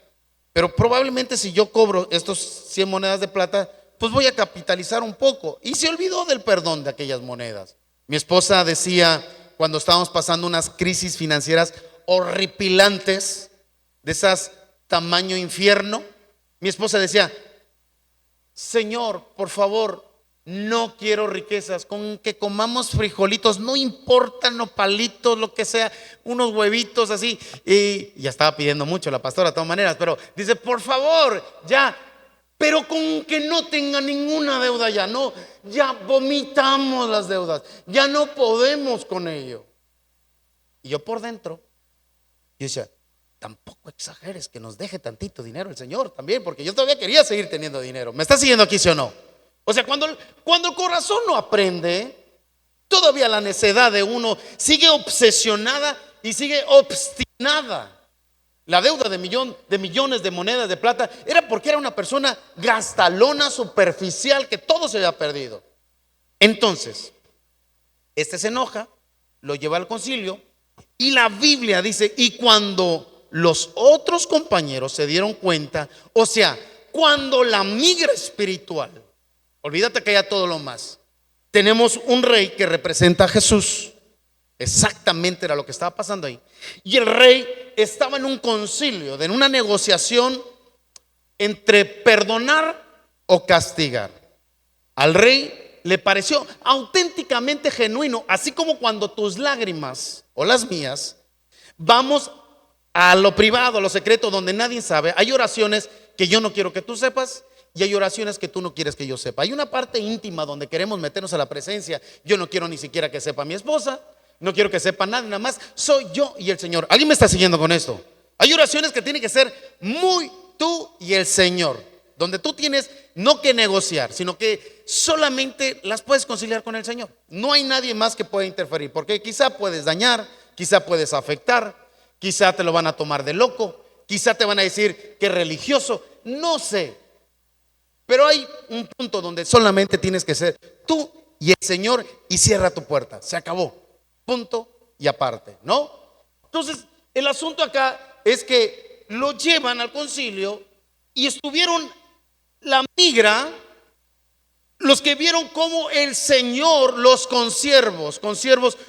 pero probablemente si yo cobro estos 100 monedas de plata, pues voy a capitalizar un poco. Y se olvidó del perdón de aquellas monedas. Mi esposa decía, cuando estábamos pasando unas crisis financieras horripilantes, de esas tamaño infierno, mi esposa decía: Señor, por favor, no quiero riquezas, con que comamos frijolitos, no importa, nopalitos, lo que sea, unos huevitos así. Y ya estaba pidiendo mucho la pastora de todas maneras, pero dice: por favor, ya, pero con que no tenga ninguna deuda ya. No, ya vomitamos las deudas, ya no podemos con ello. Y yo por dentro, yo decía: tampoco exageres, que nos deje tantito dinero el Señor también, porque yo todavía quería seguir teniendo dinero. ¿Me está siguiendo aquí, sí o no? O sea, cuando el corazón no aprende, todavía la necedad de uno sigue obsesionada y sigue obstinada. La deuda de millones de monedas de plata era porque era una persona gastalona, superficial, que todo se había perdido. Entonces, se enoja, lo lleva al concilio, y la Biblia dice: y cuando los otros compañeros se dieron cuenta, o sea, cuando la migra espiritual, olvídate que haya todo lo más, tenemos un rey que representa a Jesús. Exactamente era lo que estaba pasando ahí. Y el rey estaba en un concilio, en una negociación entre perdonar o castigar. Al rey le pareció auténticamente genuino, así como cuando tus lágrimas o las mías vamos a lo privado, a lo secreto, donde nadie sabe. Hay oraciones que yo no quiero que tú sepas, y hay oraciones que tú no quieres que yo sepa. Hay una parte íntima donde queremos meternos a la presencia. Yo no quiero ni siquiera que sepa mi esposa, no quiero que sepa nadie, nada más soy yo y el Señor. ¿Alguien me está siguiendo con esto? Hay oraciones que tienen que ser muy tú y el Señor, donde tú tienes no que negociar, sino que solamente las puedes conciliar con el Señor. No hay nadie más que pueda interferir, porque quizá puedes dañar, quizá puedes afectar, quizá te lo van a tomar de loco, quizá te van a decir que religioso, no sé. Pero hay un punto donde solamente tienes que ser tú y el Señor, y cierra tu puerta. Se acabó. Punto y aparte, ¿no? Entonces, el asunto acá es que lo llevan al concilio y estuvieron la migra, los que vieron cómo el Señor, los consiervos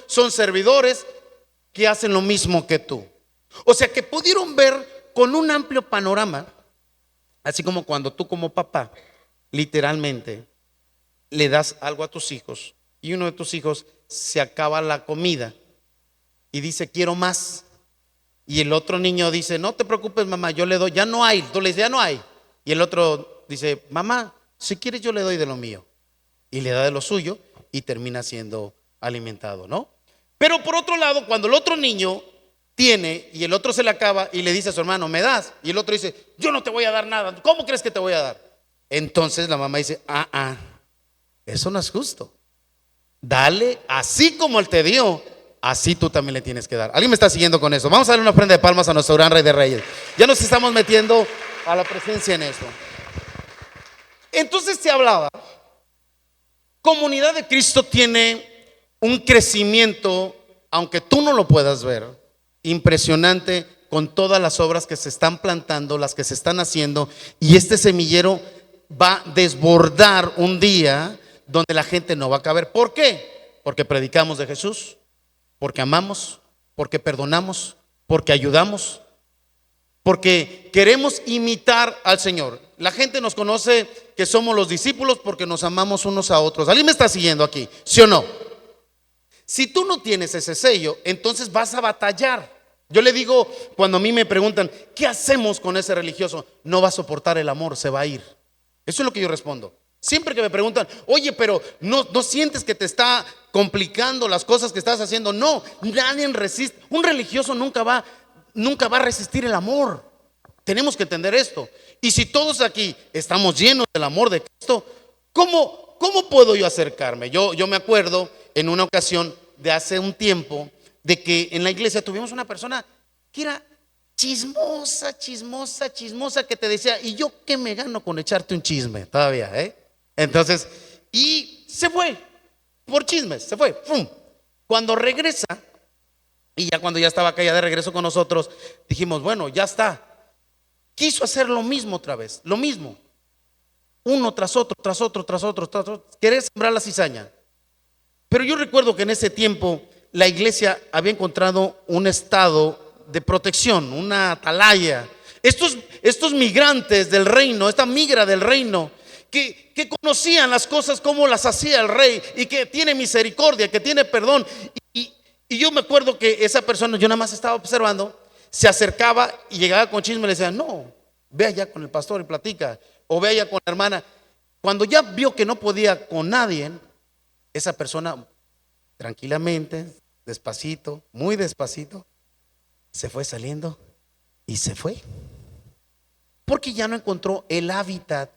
son servidores que hacen lo mismo que tú. O sea, que pudieron ver con un amplio panorama, así como cuando tú como papá literalmente le das algo a tus hijos y uno de tus hijos se acaba la comida y dice quiero más, y el otro niño dice no te preocupes mamá, yo le doy, ya no hay, tú le dices ya no hay, y el otro dice mamá, si quieres yo le doy de lo mío, y le da de lo suyo y termina siendo alimentado, ¿no? Pero por otro lado, cuando el otro niño tiene y el otro se le acaba y le dice a su hermano, ¿me das? Y el otro dice, yo no te voy a dar nada, ¿cómo crees que te voy a dar? Entonces la mamá dice, eso no es justo. Dale así como él te dio, así tú también le tienes que dar. ¿Alguien me está siguiendo con eso? Vamos a darle una ofrenda de palmas a nuestro gran Rey de Reyes. Ya nos estamos metiendo a la presencia en esto. Entonces se hablaba, Comunidad de Cristo tiene un crecimiento, aunque tú no lo puedas ver, impresionante con todas las obras que se están plantando, las que se están haciendo, y este semillero va a desbordar un día donde la gente no va a caber. ¿Por qué? Porque predicamos de Jesús, porque amamos, porque perdonamos, porque ayudamos, porque queremos imitar al Señor. La gente nos conoce que somos los discípulos porque nos amamos unos a otros. ¿Alguien me está siguiendo aquí? ¿Sí o no? Si tú no tienes ese sello, entonces vas a batallar. Yo le digo, cuando a mí me preguntan, ¿qué hacemos con ese religioso? No va a soportar el amor, se va a ir. Eso es lo que yo respondo. Siempre que me preguntan, oye, pero ¿no sientes que te está complicando las cosas que estás haciendo? No, nadie resiste. Un religioso nunca va a resistir el amor. Tenemos que entender esto. Y si todos aquí estamos llenos del amor de Cristo, ¿cómo puedo yo acercarme? Yo me acuerdo en una ocasión de hace un tiempo de que en la iglesia tuvimos una persona que era chismosa, que te decía, ¿y yo qué me gano con echarte un chisme? Todavía, Entonces, y se fue, por chismes, se fue, ¡pum! Cuando regresa, y ya cuando ya estaba acá ya de regreso con nosotros, dijimos, bueno, ya está. Quiso hacer lo mismo otra vez, lo mismo. Uno tras otro, querer sembrar la cizaña. Pero yo recuerdo que en ese tiempo la iglesia había encontrado un estado de protección, una atalaya. Estos migrantes del reino, esta migra del reino, que conocían las cosas como las hacía el rey y que tiene misericordia, que tiene perdón. Y yo me acuerdo que esa persona, yo nada más estaba observando, se acercaba y llegaba con chisme y le decía, no, ve allá con el pastor y platica, o ve allá con la hermana. Cuando ya vio que no podía con nadie, esa persona tranquilamente, despacito, muy despacito, se fue saliendo y se fue, porque ya no encontró el hábitat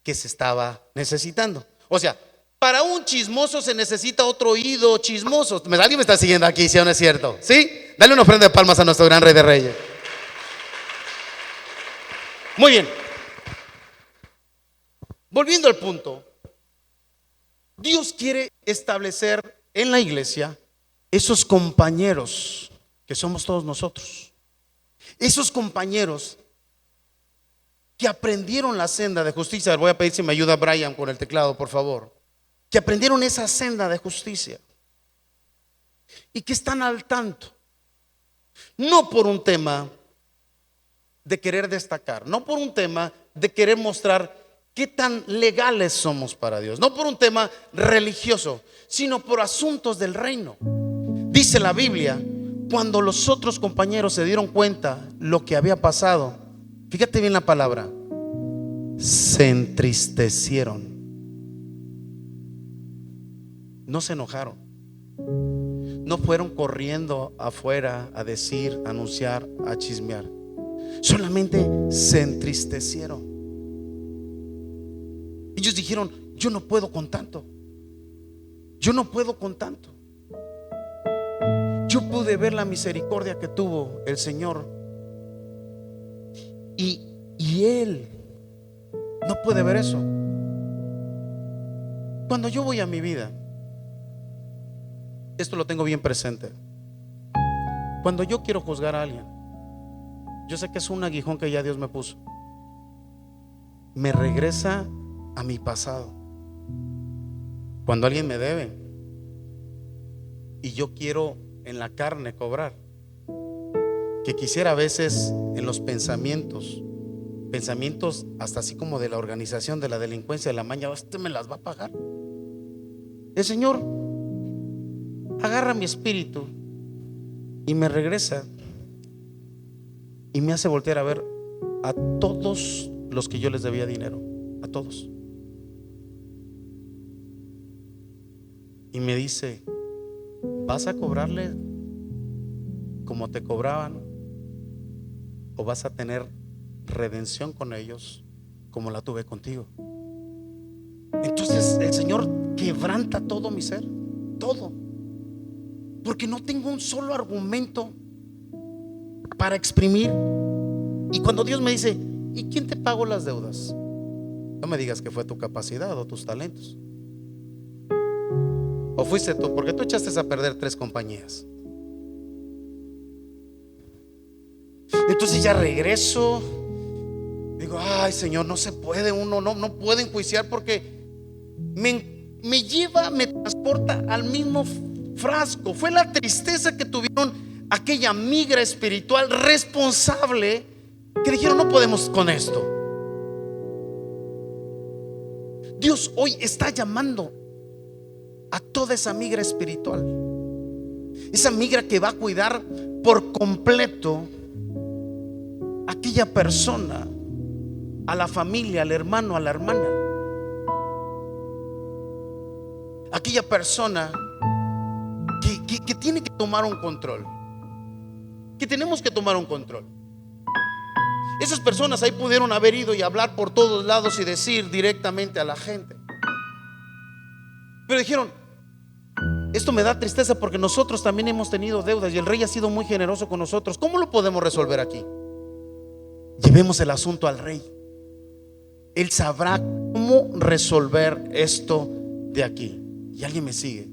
que se estaba necesitando. O sea, para un chismoso se necesita otro oído chismoso. ¿Alguien me está siguiendo aquí? ¿Sí o no es cierto? ¿Sí? Dale una ofrenda de palmas a nuestro gran Rey de Reyes. Muy bien. Volviendo al punto, Dios quiere establecer en la iglesia esos compañeros que somos todos nosotros. Esos compañeros que aprendieron la senda de justicia. Voy a pedir si me ayuda Brian con el teclado, por favor. Que aprendieron esa senda de justicia y que están al tanto, no por un tema de querer destacar, no por un tema de querer mostrar qué tan legales somos para Dios, no por un tema religioso, sino por asuntos del reino. Dice la Biblia, cuando los otros compañeros se dieron cuenta lo que había pasado, fíjate bien la palabra, se entristecieron. No se enojaron, no fueron corriendo afuera a decir, a anunciar, a chismear. Solamente se entristecieron. Ellos dijeron, yo no puedo con tanto. Yo no puedo con tanto. Yo pude ver la misericordia que tuvo el Señor y Él no puede ver eso. Cuando yo voy a mi vida, esto lo tengo bien presente. Cuando yo quiero juzgar a alguien, yo sé que es un aguijón que ya Dios me puso. Me regresa a mi pasado. Cuando alguien me debe y yo quiero en la carne cobrar, que quisiera a veces en los pensamientos hasta así como de la organización de la delincuencia de la maña, usted me las va a pagar. El Señor agarra mi espíritu y me regresa y me hace voltear a ver a todos los que yo les debía dinero, a todos. Y me dice: ¿vas a cobrarle como te cobraban o vas a tener redención con ellos como la tuve contigo? Entonces el Señor quebranta todo mi ser, todo, porque no tengo un solo argumento para exprimir. Y cuando Dios me dice: ¿y quién te pagó las deudas? No me digas que fue tu capacidad o tus talentos, o fuiste tú, porque tú echaste a perder 3 compañías. Entonces ya regreso, digo: ay, Señor, no se puede, uno no puede enjuiciar, porque me lleva, me transporta al mismo frasco. Fue la tristeza que tuvieron aquella migra espiritual responsable, que dijeron: no podemos con esto. Dios hoy está llamando a toda esa migra espiritual, esa migra que va a cuidar por completo aquella persona, a la familia, al hermano, a la hermana, aquella persona que tiene que tomar un control, que tenemos que tomar un control. Esas personas ahí pudieron haber ido y hablar por todos lados y decir directamente a la gente, pero dijeron: esto me da tristeza porque nosotros también hemos tenido deudas y el rey ha sido muy generoso con nosotros. ¿Cómo lo podemos resolver aquí? Llevemos el asunto al rey. Él sabrá cómo resolver esto de aquí. Y alguien me sigue.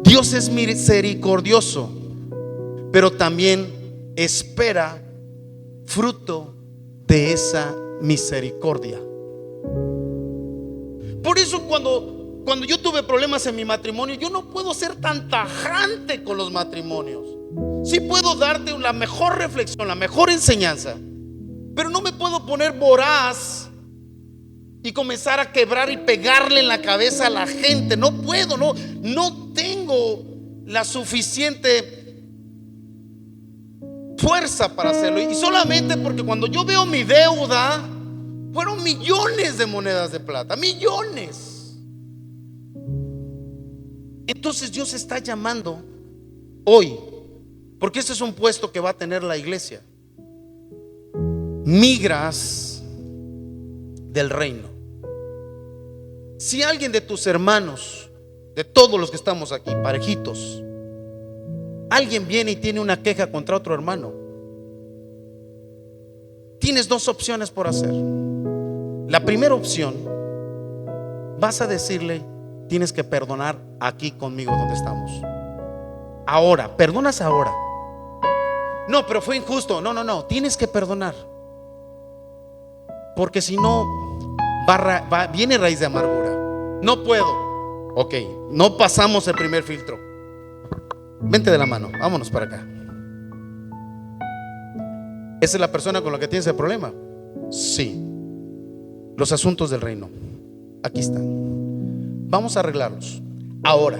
Dios es misericordioso, pero también espera fruto de esa misericordia. Por eso cuando yo tuve problemas en mi matrimonio, yo no puedo ser tan tajante con los matrimonios. Sí puedo darte la mejor reflexión, la mejor enseñanza, pero no me puedo poner voraz y comenzar a quebrar y pegarle en la cabeza a la gente. No puedo, no tengo la suficiente fuerza para hacerlo. Y solamente porque cuando yo veo mi deuda, fueron millones de monedas de plata, millones. Entonces Dios está llamando hoy, porque este es un puesto que va a tener la iglesia, migras del reino. Si alguien de tus hermanos, de todos los que estamos aquí, parejitos, alguien viene y tiene una queja contra otro hermano, tienes 2 opciones por hacer. La primera opción, vas a decirle: tienes que perdonar aquí conmigo donde estamos. Ahora, perdonas ahora. No, pero fue injusto. No, tienes que perdonar, porque si no viene raíz de amargura. No puedo. Ok, no pasamos el primer filtro. Vente de la mano, vámonos para acá. ¿Esa es la persona con la que tienes el problema? Sí. Los asuntos del reino, aquí están. Vamos a arreglarlos ahora.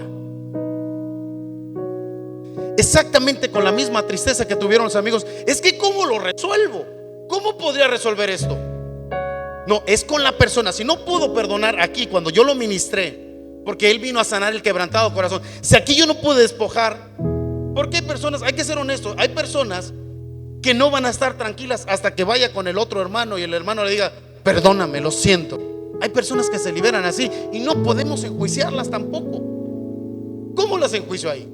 Exactamente con la misma tristeza que tuvieron los amigos. Es que ¿cómo lo resuelvo? ¿Cómo podría resolver esto? No, es con la persona. Si no pudo perdonar aquí cuando yo lo ministré, porque él vino a sanar el quebrantado corazón, si aquí yo no pude despojar, porque hay personas, hay que ser honestos, hay personas que no van a estar tranquilas hasta que vaya con el otro hermano y el hermano le diga: perdóname, lo siento. Hay personas que se liberan así y no podemos enjuiciarlas tampoco. ¿Cómo las enjuicio ahí?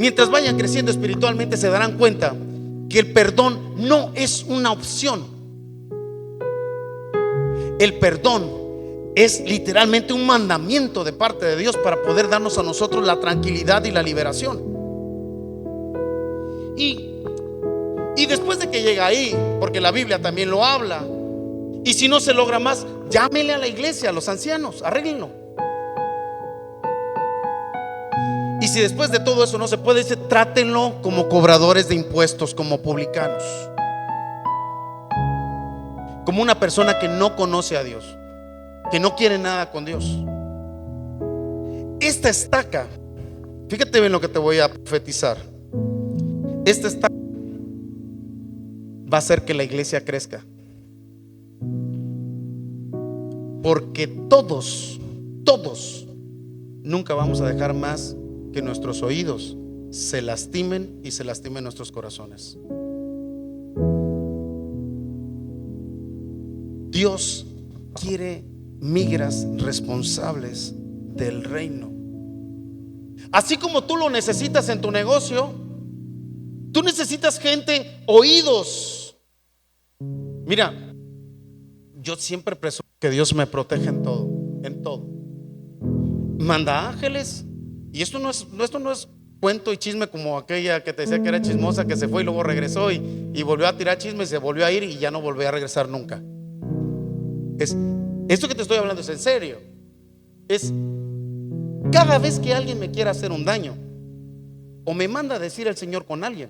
Mientras vayan creciendo espiritualmente, se darán cuenta que el perdón no es una opción. El perdón es literalmente un mandamiento de parte de Dios para poder darnos a nosotros la tranquilidad y la liberación. Y después de que llega ahí, porque la Biblia también lo habla, y si no se logra más, llámele a la iglesia, a los ancianos, arréglenlo. Y Y si después de todo eso no se puede, dice, trátenlo como cobradores de impuestos, como publicanos, como una persona que no conoce a Dios, que no quiere nada con Dios. Esta estaca, fíjate bien lo que te voy a profetizar. Esta estaca va a hacer que la iglesia crezca, porque todos nunca vamos a dejar más que nuestros oídos se lastimen y se lastimen nuestros corazones. Dios quiere migras responsables del reino. Así como tú lo necesitas en tu negocio, tú necesitas gente, oídos. Mira, yo siempre presumo que Dios me protege en todo, en todo. Manda ángeles. Y esto no es cuento y chisme como aquella que te decía que era chismosa, que se fue y luego regresó y volvió a tirar chisme y se volvió a ir y ya no volvió a regresar nunca. Esto que te estoy hablando es en serio. Es cada vez que alguien me quiera hacer un daño, o me manda a decir el Señor con alguien,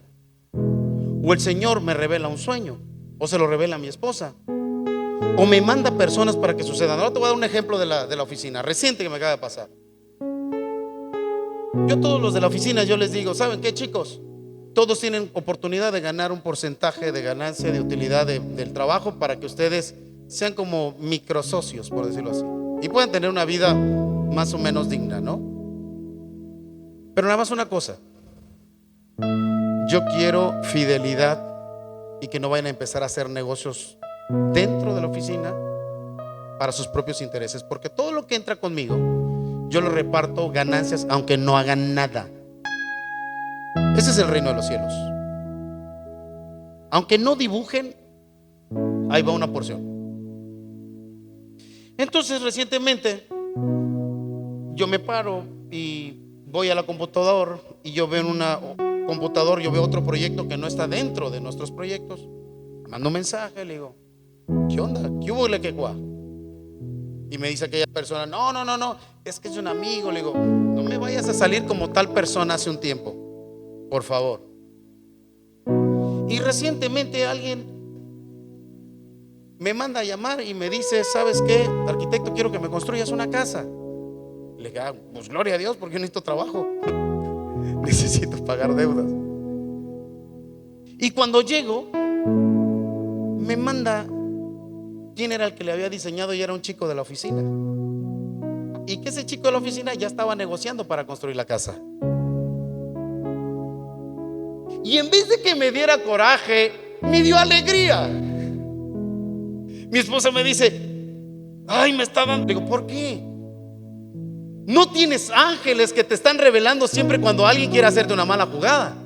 o el Señor me revela un sueño, o se lo revela a mi esposa, o me manda personas para que sucedan. Ahora te voy a dar un ejemplo de la oficina reciente que me acaba de pasar. Yo a todos los de la oficina yo les digo, ¿saben qué, chicos? Todos tienen oportunidad de ganar un porcentaje de ganancia, de utilidad del trabajo, para que ustedes sean como microsocios, por decirlo así, y puedan tener una vida más o menos digna, ¿no? Pero nada más una cosa: yo quiero fidelidad y que no vayan a empezar a hacer negocios dentro de la oficina para sus propios intereses, porque todo lo que entra conmigo yo lo reparto ganancias aunque no hagan nada. Ese es el reino de los cielos. Aunque no dibujen, ahí va una porción. Entonces recientemente yo me paro y voy a la computadora y yo veo en una computadora, yo veo otro proyecto que no está dentro de nuestros proyectos. Mando un mensaje, le digo, ¿qué onda? ¿Qué hubo, le que cuá? Y me dice aquella persona, no, es que es un amigo. Le digo, no me vayas a salir como tal persona hace un tiempo, por favor. Y recientemente alguien me manda a llamar y me dice, ¿sabes qué, arquitecto? Quiero que me construyas una casa. Le digo, pues gloria a Dios, porque yo necesito trabajo. Necesito pagar deudas. Y cuando llego, me manda quién era el que le había diseñado, y era un chico de la oficina. Y que ese chico de la oficina ya estaba negociando para construir la casa. Y en vez de que me diera coraje, me dio alegría. Mi esposa me dice, ay, me está dando. Digo, ¿por qué? No tienes ángeles que te están revelando siempre cuando alguien quiere hacerte una mala jugada.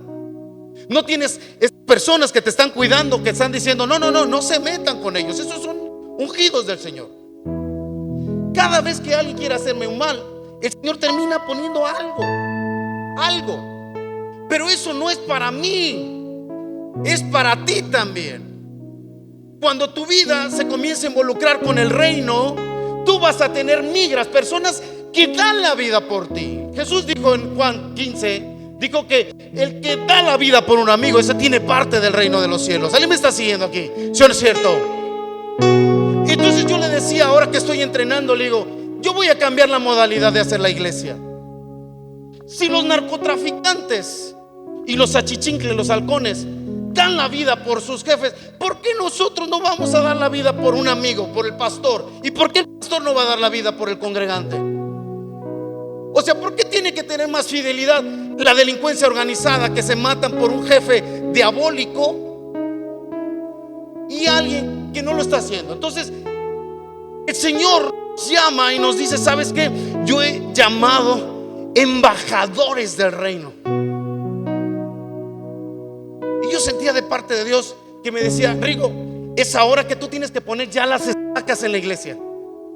No tienes personas que te están cuidando, que están diciendo, no se metan con ellos. Esos son ungidos del Señor. Cada vez que alguien quiere hacerme un mal, el Señor termina poniendo algo. Pero eso no es para mí, es para ti también. Cuando tu vida se comienza a involucrar con el reino, tú vas a tener migras, personas que dan la vida por ti. Jesús dijo en Juan 15, dijo que el que da la vida por un amigo, ese tiene parte del reino de los cielos. ¿Alguien me está siguiendo aquí? ¿Sí o no es cierto? Entonces yo le decía, ahora que estoy entrenando, le digo, yo voy a cambiar la modalidad de hacer la iglesia. Si los narcotraficantes y los achichincles, los halcones, dan la vida por sus jefes, ¿por qué nosotros no vamos a dar la vida por un amigo, por el pastor? ¿Y por qué el pastor no va a dar la vida por el congregante? O sea, ¿por qué tiene que tener más fidelidad la delincuencia organizada, que se matan por un jefe diabólico, y alguien que no lo está haciendo? Entonces el Señor llama y nos dice, ¿sabes qué? Yo he llamado embajadores del reino. Y yo sentía de parte de Dios que me decía, Rigo, es ahora que tú tienes que poner ya las estacas en la iglesia.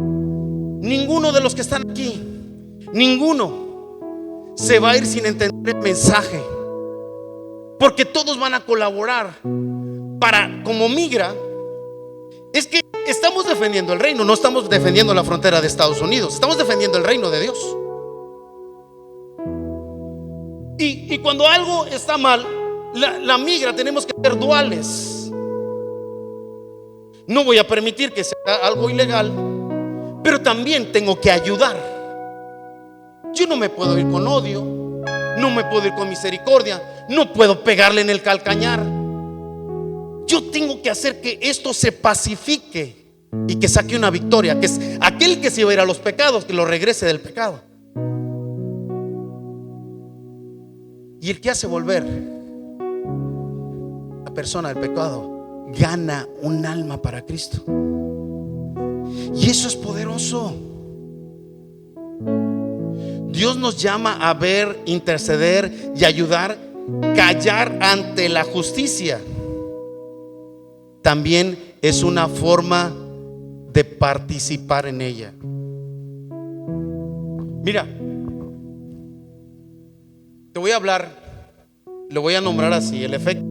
Ninguno de los que están aquí, ninguno se va a ir sin entender el mensaje, porque todos van a colaborar para, como migra. Es que estamos defendiendo el reino, no estamos defendiendo la frontera de Estados Unidos, estamos defendiendo el reino de Dios. Y cuando algo está mal, la migra tenemos que ser duales. No voy a permitir que sea algo ilegal, pero también tengo que ayudar. Yo no me puedo ir con odio, no me puedo ir con misericordia, no puedo pegarle en el calcañar. Yo tengo que hacer que esto se pacifique y que saque una victoria, que es aquel que se iba a ir a los pecados, que lo regrese del pecado. Y el que hace volver la persona del pecado gana un alma para Cristo. Y eso es poderoso. Dios nos llama a ver, interceder y ayudar, callar ante la justicia. También es una forma de participar en ella. Mira, te voy a hablar, lo voy a nombrar así, el efecto.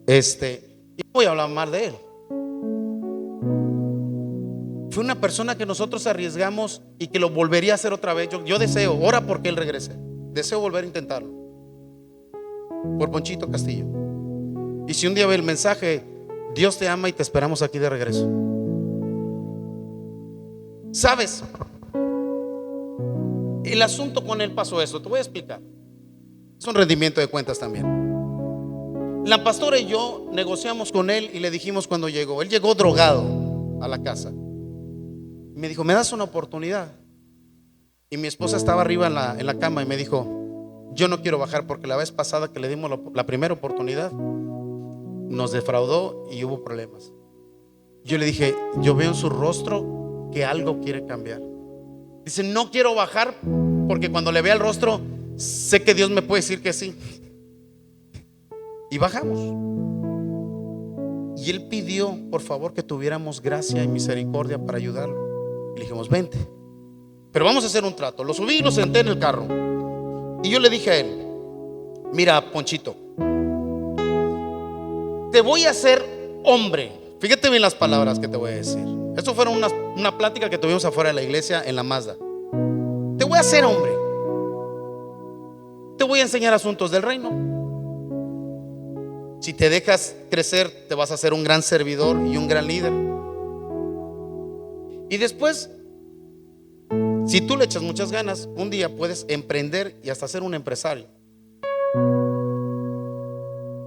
Y voy a hablar más de él. Fue una persona que nosotros arriesgamos y que lo volvería a hacer otra vez. Yo deseo, ora porque él regrese. Deseo volver a intentarlo. Por Ponchito Castillo. Y si un día ve el mensaje, Dios te ama y te esperamos aquí de regreso. ¿Sabes? El asunto con él pasó eso. Te voy a explicar. Es un rendimiento de cuentas también. La pastora y yo negociamos con él y le dijimos cuando llegó. Él llegó drogado a la casa. Me dijo, ¿me das una oportunidad? Y mi esposa estaba arriba en la cama y me dijo, yo no quiero bajar porque la vez pasada que le dimos la primera oportunidad nos defraudó y hubo problemas. Yo le dije, yo veo en su rostro que algo quiere cambiar. Dice, no quiero bajar porque cuando le vea el rostro sé que Dios me puede decir que sí. Y bajamos. Y él pidió por favor que tuviéramos gracia y misericordia para ayudarlo. Y le dijimos, vente, pero vamos a hacer un trato. Lo subí y lo senté en el carro. Y yo le dije a él, mira, Ponchito, te voy a hacer hombre. Fíjate bien las palabras que te voy a decir. Esto fue una plática que tuvimos afuera de la iglesia en la Mazda. Te voy a hacer hombre. Te voy a enseñar asuntos del reino. Si te dejas crecer, te vas a hacer un gran servidor y un gran líder. Y después, si tú le echas muchas ganas, un día puedes emprender y hasta ser un empresario.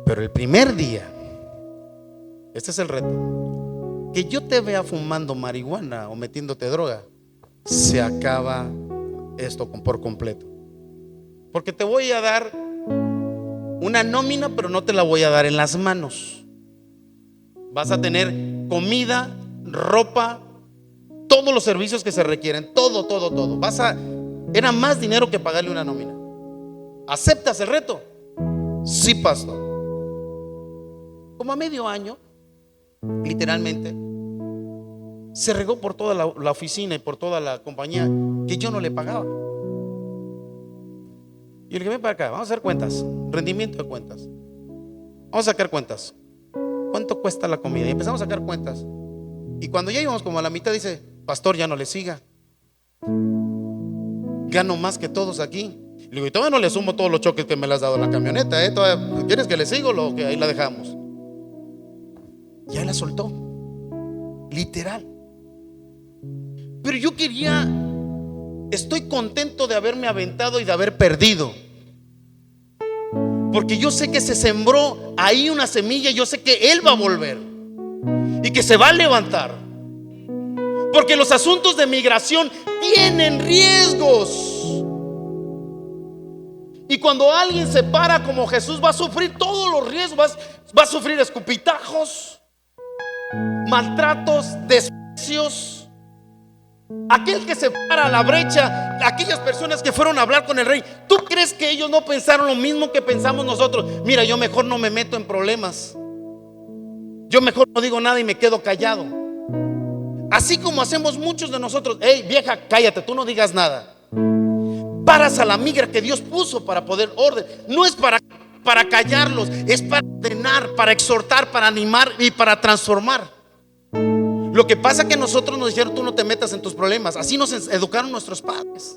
Pero el primer día, este es el reto, que yo te vea fumando marihuana o metiéndote droga, se acaba esto por completo. Porque te voy a dar una nómina, pero no te la voy a dar en las manos. Vas a tener comida, ropa, todos los servicios que se requieren, todo. Era más dinero que pagarle una nómina. ¿Aceptas el reto? Sí, pastor. Como a medio año, literalmente, se regó por toda la oficina y por toda la compañía que yo no le pagaba. Y le dije, ven para acá, vamos a hacer cuentas, rendimiento de cuentas. Vamos a sacar cuentas. ¿Cuánto cuesta la comida? Y empezamos a sacar cuentas. Y cuando ya íbamos como a la mitad, dice, pastor, ya no le siga. Gano más que todos aquí. Le digo, y todavía no le sumo todos los choques que me le has dado en la camioneta, ¿eh? ¿Todavía quieres que le siga o lo que ahí la dejamos? Ya la soltó, literal. Pero yo estoy contento de haberme aventado y de haber perdido, porque yo sé que se sembró ahí una semilla. Yo sé que él va a volver y que se va a levantar, porque los asuntos de migración tienen riesgos. Y cuando alguien se para como Jesús, va a sufrir todos los riesgos. Va a sufrir escupitajos, maltratos, desprecios. Aquel que se para a la brecha, aquellas personas que fueron a hablar con el rey, ¿tú crees que ellos no pensaron lo mismo que pensamos nosotros? Mira, yo mejor no me meto en problemas, yo mejor no digo nada y me quedo callado. Así como hacemos muchos de nosotros. Hey, vieja, cállate, tú no digas nada. Paras a la migra que Dios puso para poder orden. No es para callarlos, es para ordenar, para exhortar, para animar y para transformar. Lo que pasa es que nosotros nos dijeron, tú no te metas en tus problemas. Así nos educaron nuestros padres.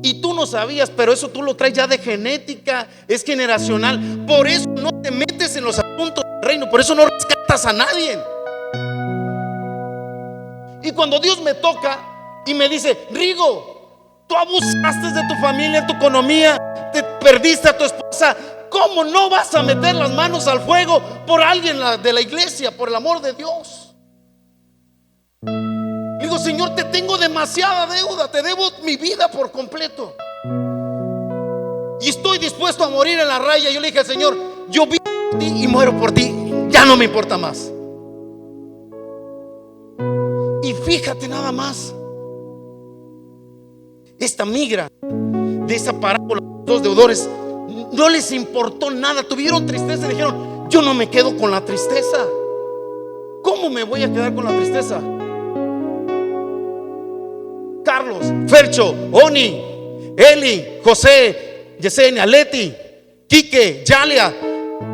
Y tú no sabías, pero eso tú lo traes ya de genética, es generacional. Por eso no te metes en los asuntos del reino, por eso no rescatas a nadie. Y cuando Dios me toca y me dice: Rigo, tú abusaste de tu familia, tu economía, te perdiste a tu esposa, ¿cómo no vas a meter las manos al fuego por alguien de la iglesia, por el amor de Dios? Digo: Señor, te tengo demasiada deuda, te debo mi vida por completo y estoy dispuesto a morir en la raya. Yo le dije al Señor: yo vivo por ti y muero por ti, ya no me importa más. Y fíjate nada más, esta migra de esa parábola, los dos deudores, no les importó nada, tuvieron tristeza y dijeron: yo no me quedo con la tristeza. ¿Cómo me voy a quedar con la tristeza? Carlos, Fercho, Oni, Eli, José, Yesenia, Leti, Quique, Yalia,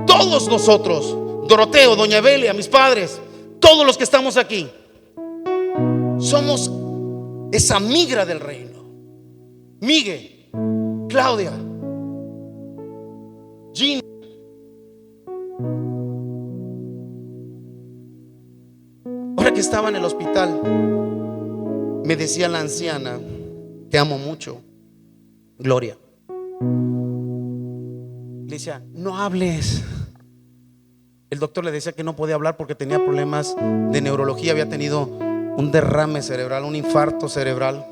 todos nosotros, Doroteo, Doña Belia, mis padres, todos los que estamos aquí, somos esa migra del reino. Miguel, Claudia, Gina. Ahora que estaba en el hospital, me decía la anciana, que amo mucho, Gloria, le decía: no hables. El doctor le decía que no podía hablar porque tenía problemas de neurología, había tenido un derrame cerebral, un infarto cerebral.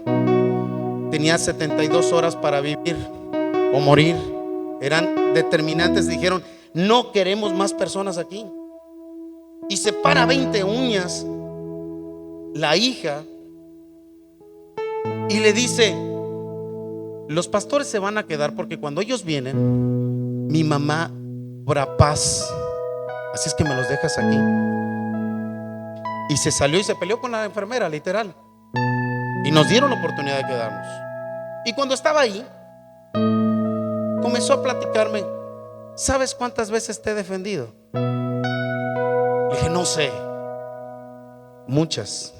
Tenía 72 horas para vivir o morir. Eran determinantes. Dijeron: no queremos más personas aquí. Y se para 20 uñas la hija y le dice: los pastores se van a quedar porque cuando ellos vienen, mi mamá habrá paz, así es que me los dejas aquí. Y se salió y se peleó con la enfermera, literal, y nos dieron la oportunidad de quedarnos. Y cuando estaba ahí, comenzó a platicarme: ¿sabes cuántas veces te he defendido? Le dije: no sé. Muchas,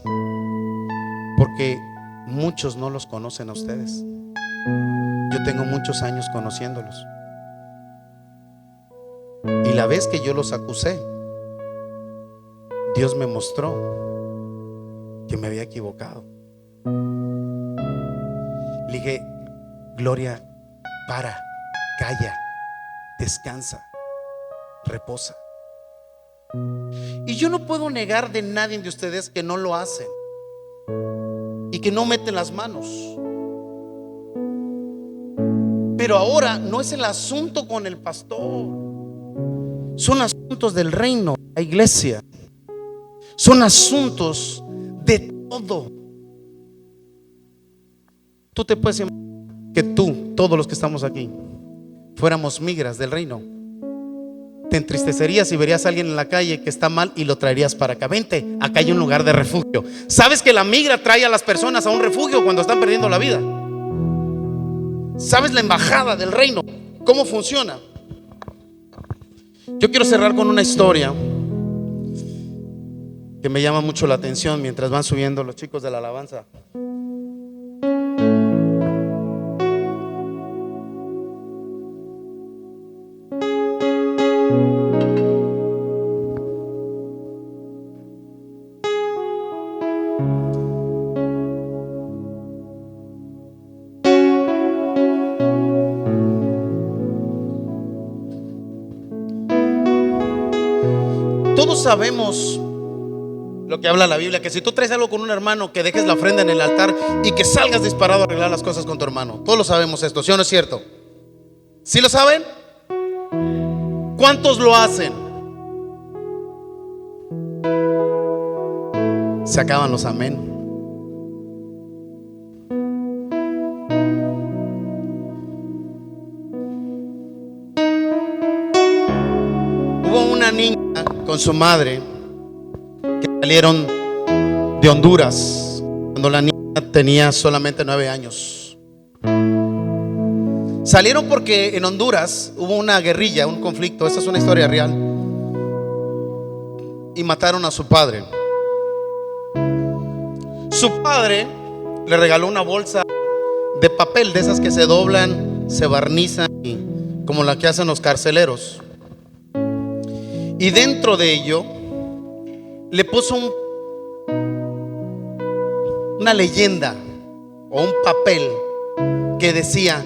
porque muchos no los conocen a ustedes. Yo tengo muchos años conociéndolos, y la vez que yo los acusé, Dios me mostró que me había equivocado. Le dije: Gloria, para, calla, descansa, reposa. Y yo no puedo negar de nadie de ustedes que no lo hacen y que no meten las manos. Pero ahora no es el asunto con el pastor, son asuntos del reino, la iglesia, son asuntos de todo. Tú te puedes imaginar que tú, todos los que estamos aquí, fuéramos migras del reino. Te entristecerías y verías a alguien en la calle que está mal y lo traerías para acá. Vente, acá hay un lugar de refugio. ¿Sabes que la migra trae a las personas a un refugio cuando están perdiendo la vida? ¿Sabes la embajada del reino? ¿Cómo funciona? Yo quiero cerrar con una historia que me llama mucho la atención mientras van subiendo los chicos de la alabanza. Todos sabemos lo que habla la Biblia, que si tú traes algo con un hermano, que dejes la ofrenda en el altar y que salgas disparado a arreglar las cosas con tu hermano. Todos lo sabemos esto, ¿sí o no es cierto? ¿Sí lo saben? ¿Cuántos lo hacen? Se acaban los amén. Hubo una niña con su madre que salieron de Honduras cuando la niña tenía solamente 9 años. Salieron porque en Honduras hubo una guerrilla, un conflicto, esa es una historia real, y mataron a su padre. Su padre le regaló una bolsa de papel, de esas que se doblan, se barnizan, y como la que hacen los carceleros. Y dentro de ello le puso una leyenda o un papel que decía: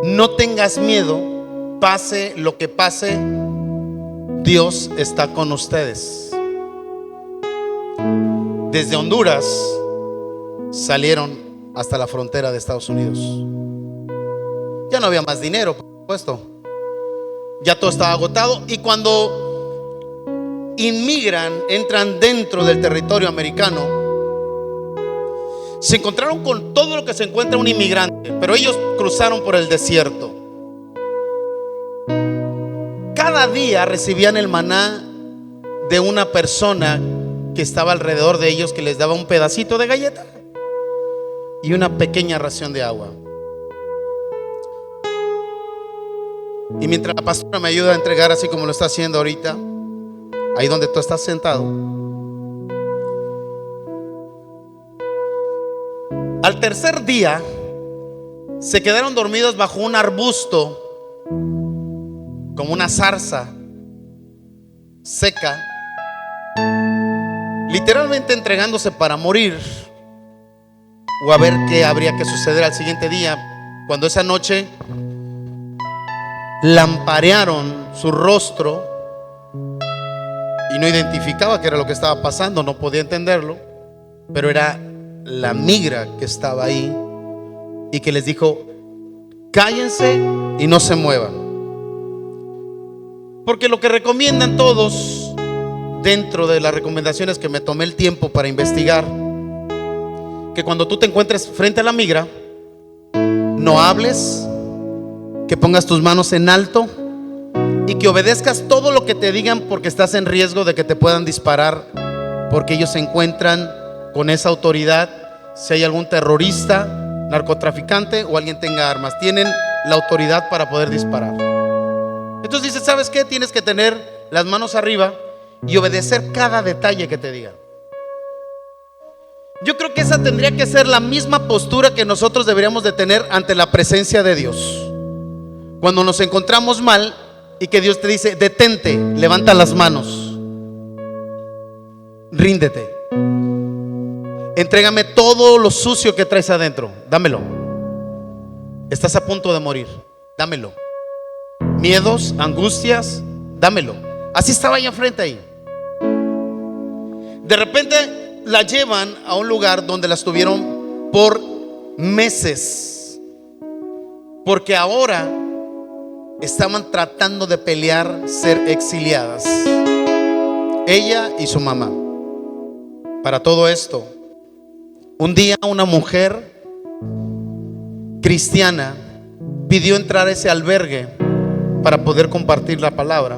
no tengas miedo, pase lo que pase, Dios está con ustedes. Desde Honduras salieron hasta la frontera de Estados Unidos. Ya no había más dinero, por supuesto. Ya todo estaba agotado. Y cuando inmigran, entran dentro del territorio americano, se encontraron con todo lo que se encuentra un inmigrante, pero ellos cruzaron por el desierto. Cada día recibían el maná de una persona que estaba alrededor de ellos, que les daba un pedacito de galleta y una pequeña ración de agua. Y mientras la pastora me ayuda a entregar, así como lo está haciendo ahorita, ahí donde tú estás sentado, al tercer día se quedaron dormidos bajo un arbusto, como una zarza seca, literalmente entregándose para morir o a ver qué habría que suceder al siguiente día. Cuando esa noche lamparearon su rostro y no identificaba qué era lo que estaba pasando, no podía entenderlo, pero era la migra que estaba ahí y que les dijo: cállense y no se muevan. Porque lo que recomiendan todos, dentro de las recomendaciones que me tomé el tiempo para investigar, que cuando tú te encuentres frente a la migra, no hables, que pongas tus manos en alto y que obedezcas todo lo que te digan, porque estás en riesgo de que te puedan disparar, porque ellos se encuentran con esa autoridad. Si hay algún terrorista, narcotraficante o alguien tenga armas, tienen la autoridad para poder disparar. Entonces dice: ¿sabes qué? Tienes que tener las manos arriba y obedecer cada detalle que te digan. Yo creo que esa tendría que ser la misma postura que nosotros deberíamos de tener ante la presencia de Dios. Cuando nos encontramos mal y que Dios te dice: detente, levanta las manos, ríndete, entrégame todo lo sucio que traes adentro, dámelo. Estás a punto de morir, dámelo. Miedos, angustias, dámelo. Así estaba ella enfrente ahí. De repente la llevan a un lugar donde la estuvieron por meses, porque ahora estaban tratando de pelear ser exiliadas, ella y su mamá. Para todo esto, un día una mujer cristiana pidió entrar a ese albergue para poder compartir la palabra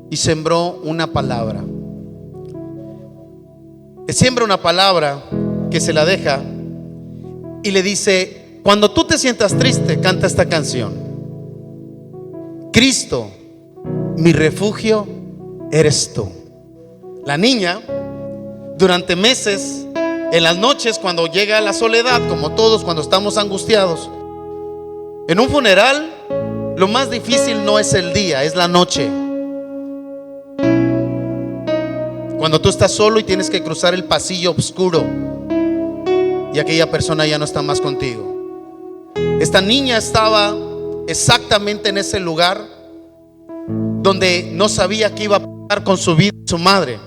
y sembró una palabra. Siembra una palabra que se la deja y le dice: cuando tú te sientas triste, canta esta canción: Cristo, mi refugio eres tú. La niña, durante meses, en las noches, cuando llega la soledad, como todos cuando estamos angustiados, en un funeral, lo más difícil no es el día, es la noche. Cuando tú estás solo y tienes que cruzar el pasillo oscuro y aquella persona ya no está más contigo. Esta niña estaba exactamente en ese lugar donde no sabía qué iba a pasar con su vida y su madre.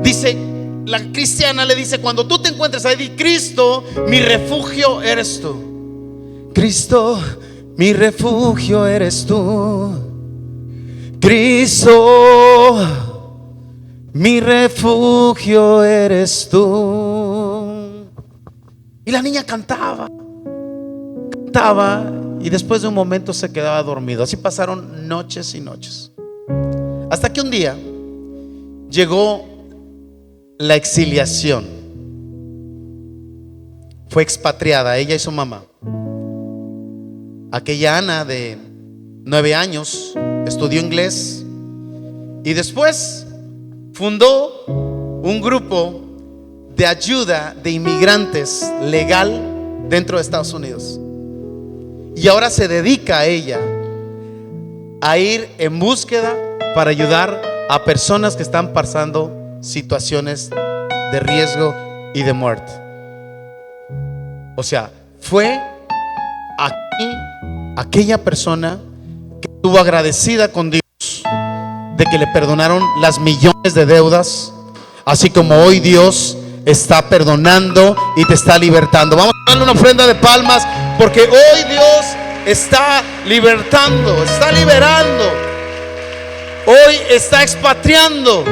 Dice, la cristiana le dice: cuando tú te encuentres ahí, di: Cristo, mi refugio eres tú. Cristo, mi refugio eres tú. Cristo, mi refugio eres tú. Y la niña cantaba y después de un momento se quedaba dormido. Así pasaron noches y noches, hasta que un día llegó la exiliación. Fue expatriada ella y su mamá. Aquella Ana de 9 años estudió inglés y después fundó un grupo de ayuda de inmigrantes legal dentro de Estados Unidos. Y ahora se dedica a ella a ir en búsqueda para ayudar a personas que están pasando situaciones de riesgo y de muerte. O sea, fue aquí aquella persona que estuvo agradecida con Dios de que le perdonaron las millones de deudas, así como hoy Dios está perdonando y te está libertando. Vamos a darle una ofrenda de palmas, porque hoy Dios está libertando, está liberando, hoy está expatriando,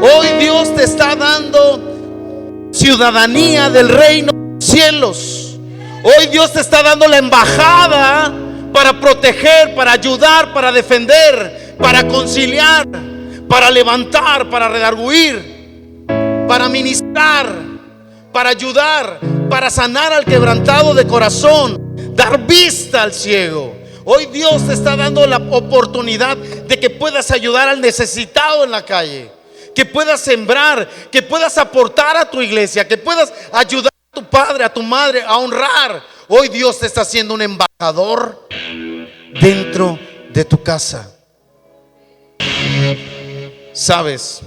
hoy Dios te está dando ciudadanía del reino de los cielos. Hoy Dios te está dando la embajada para proteger, para ayudar, para defender, para conciliar, para levantar, para redarguir, para ministrar, para ayudar, para sanar al quebrantado de corazón, dar vista al ciego. Hoy Dios te está dando la oportunidad de que puedas ayudar al necesitado en la calle, que puedas sembrar, que puedas aportar a tu iglesia, que puedas ayudar a tu padre, a tu madre, a honrar. Hoy Dios te está haciendo un embajador dentro de tu casa. Sabes,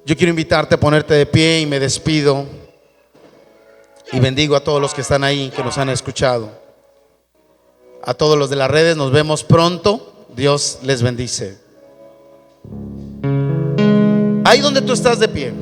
yo quiero invitarte a ponerte de pie y me despido y bendigo a todos los que están ahí, que nos han escuchado. A todos los de las redes, nos vemos pronto. Dios les bendice. Ahí donde tú estás de pie,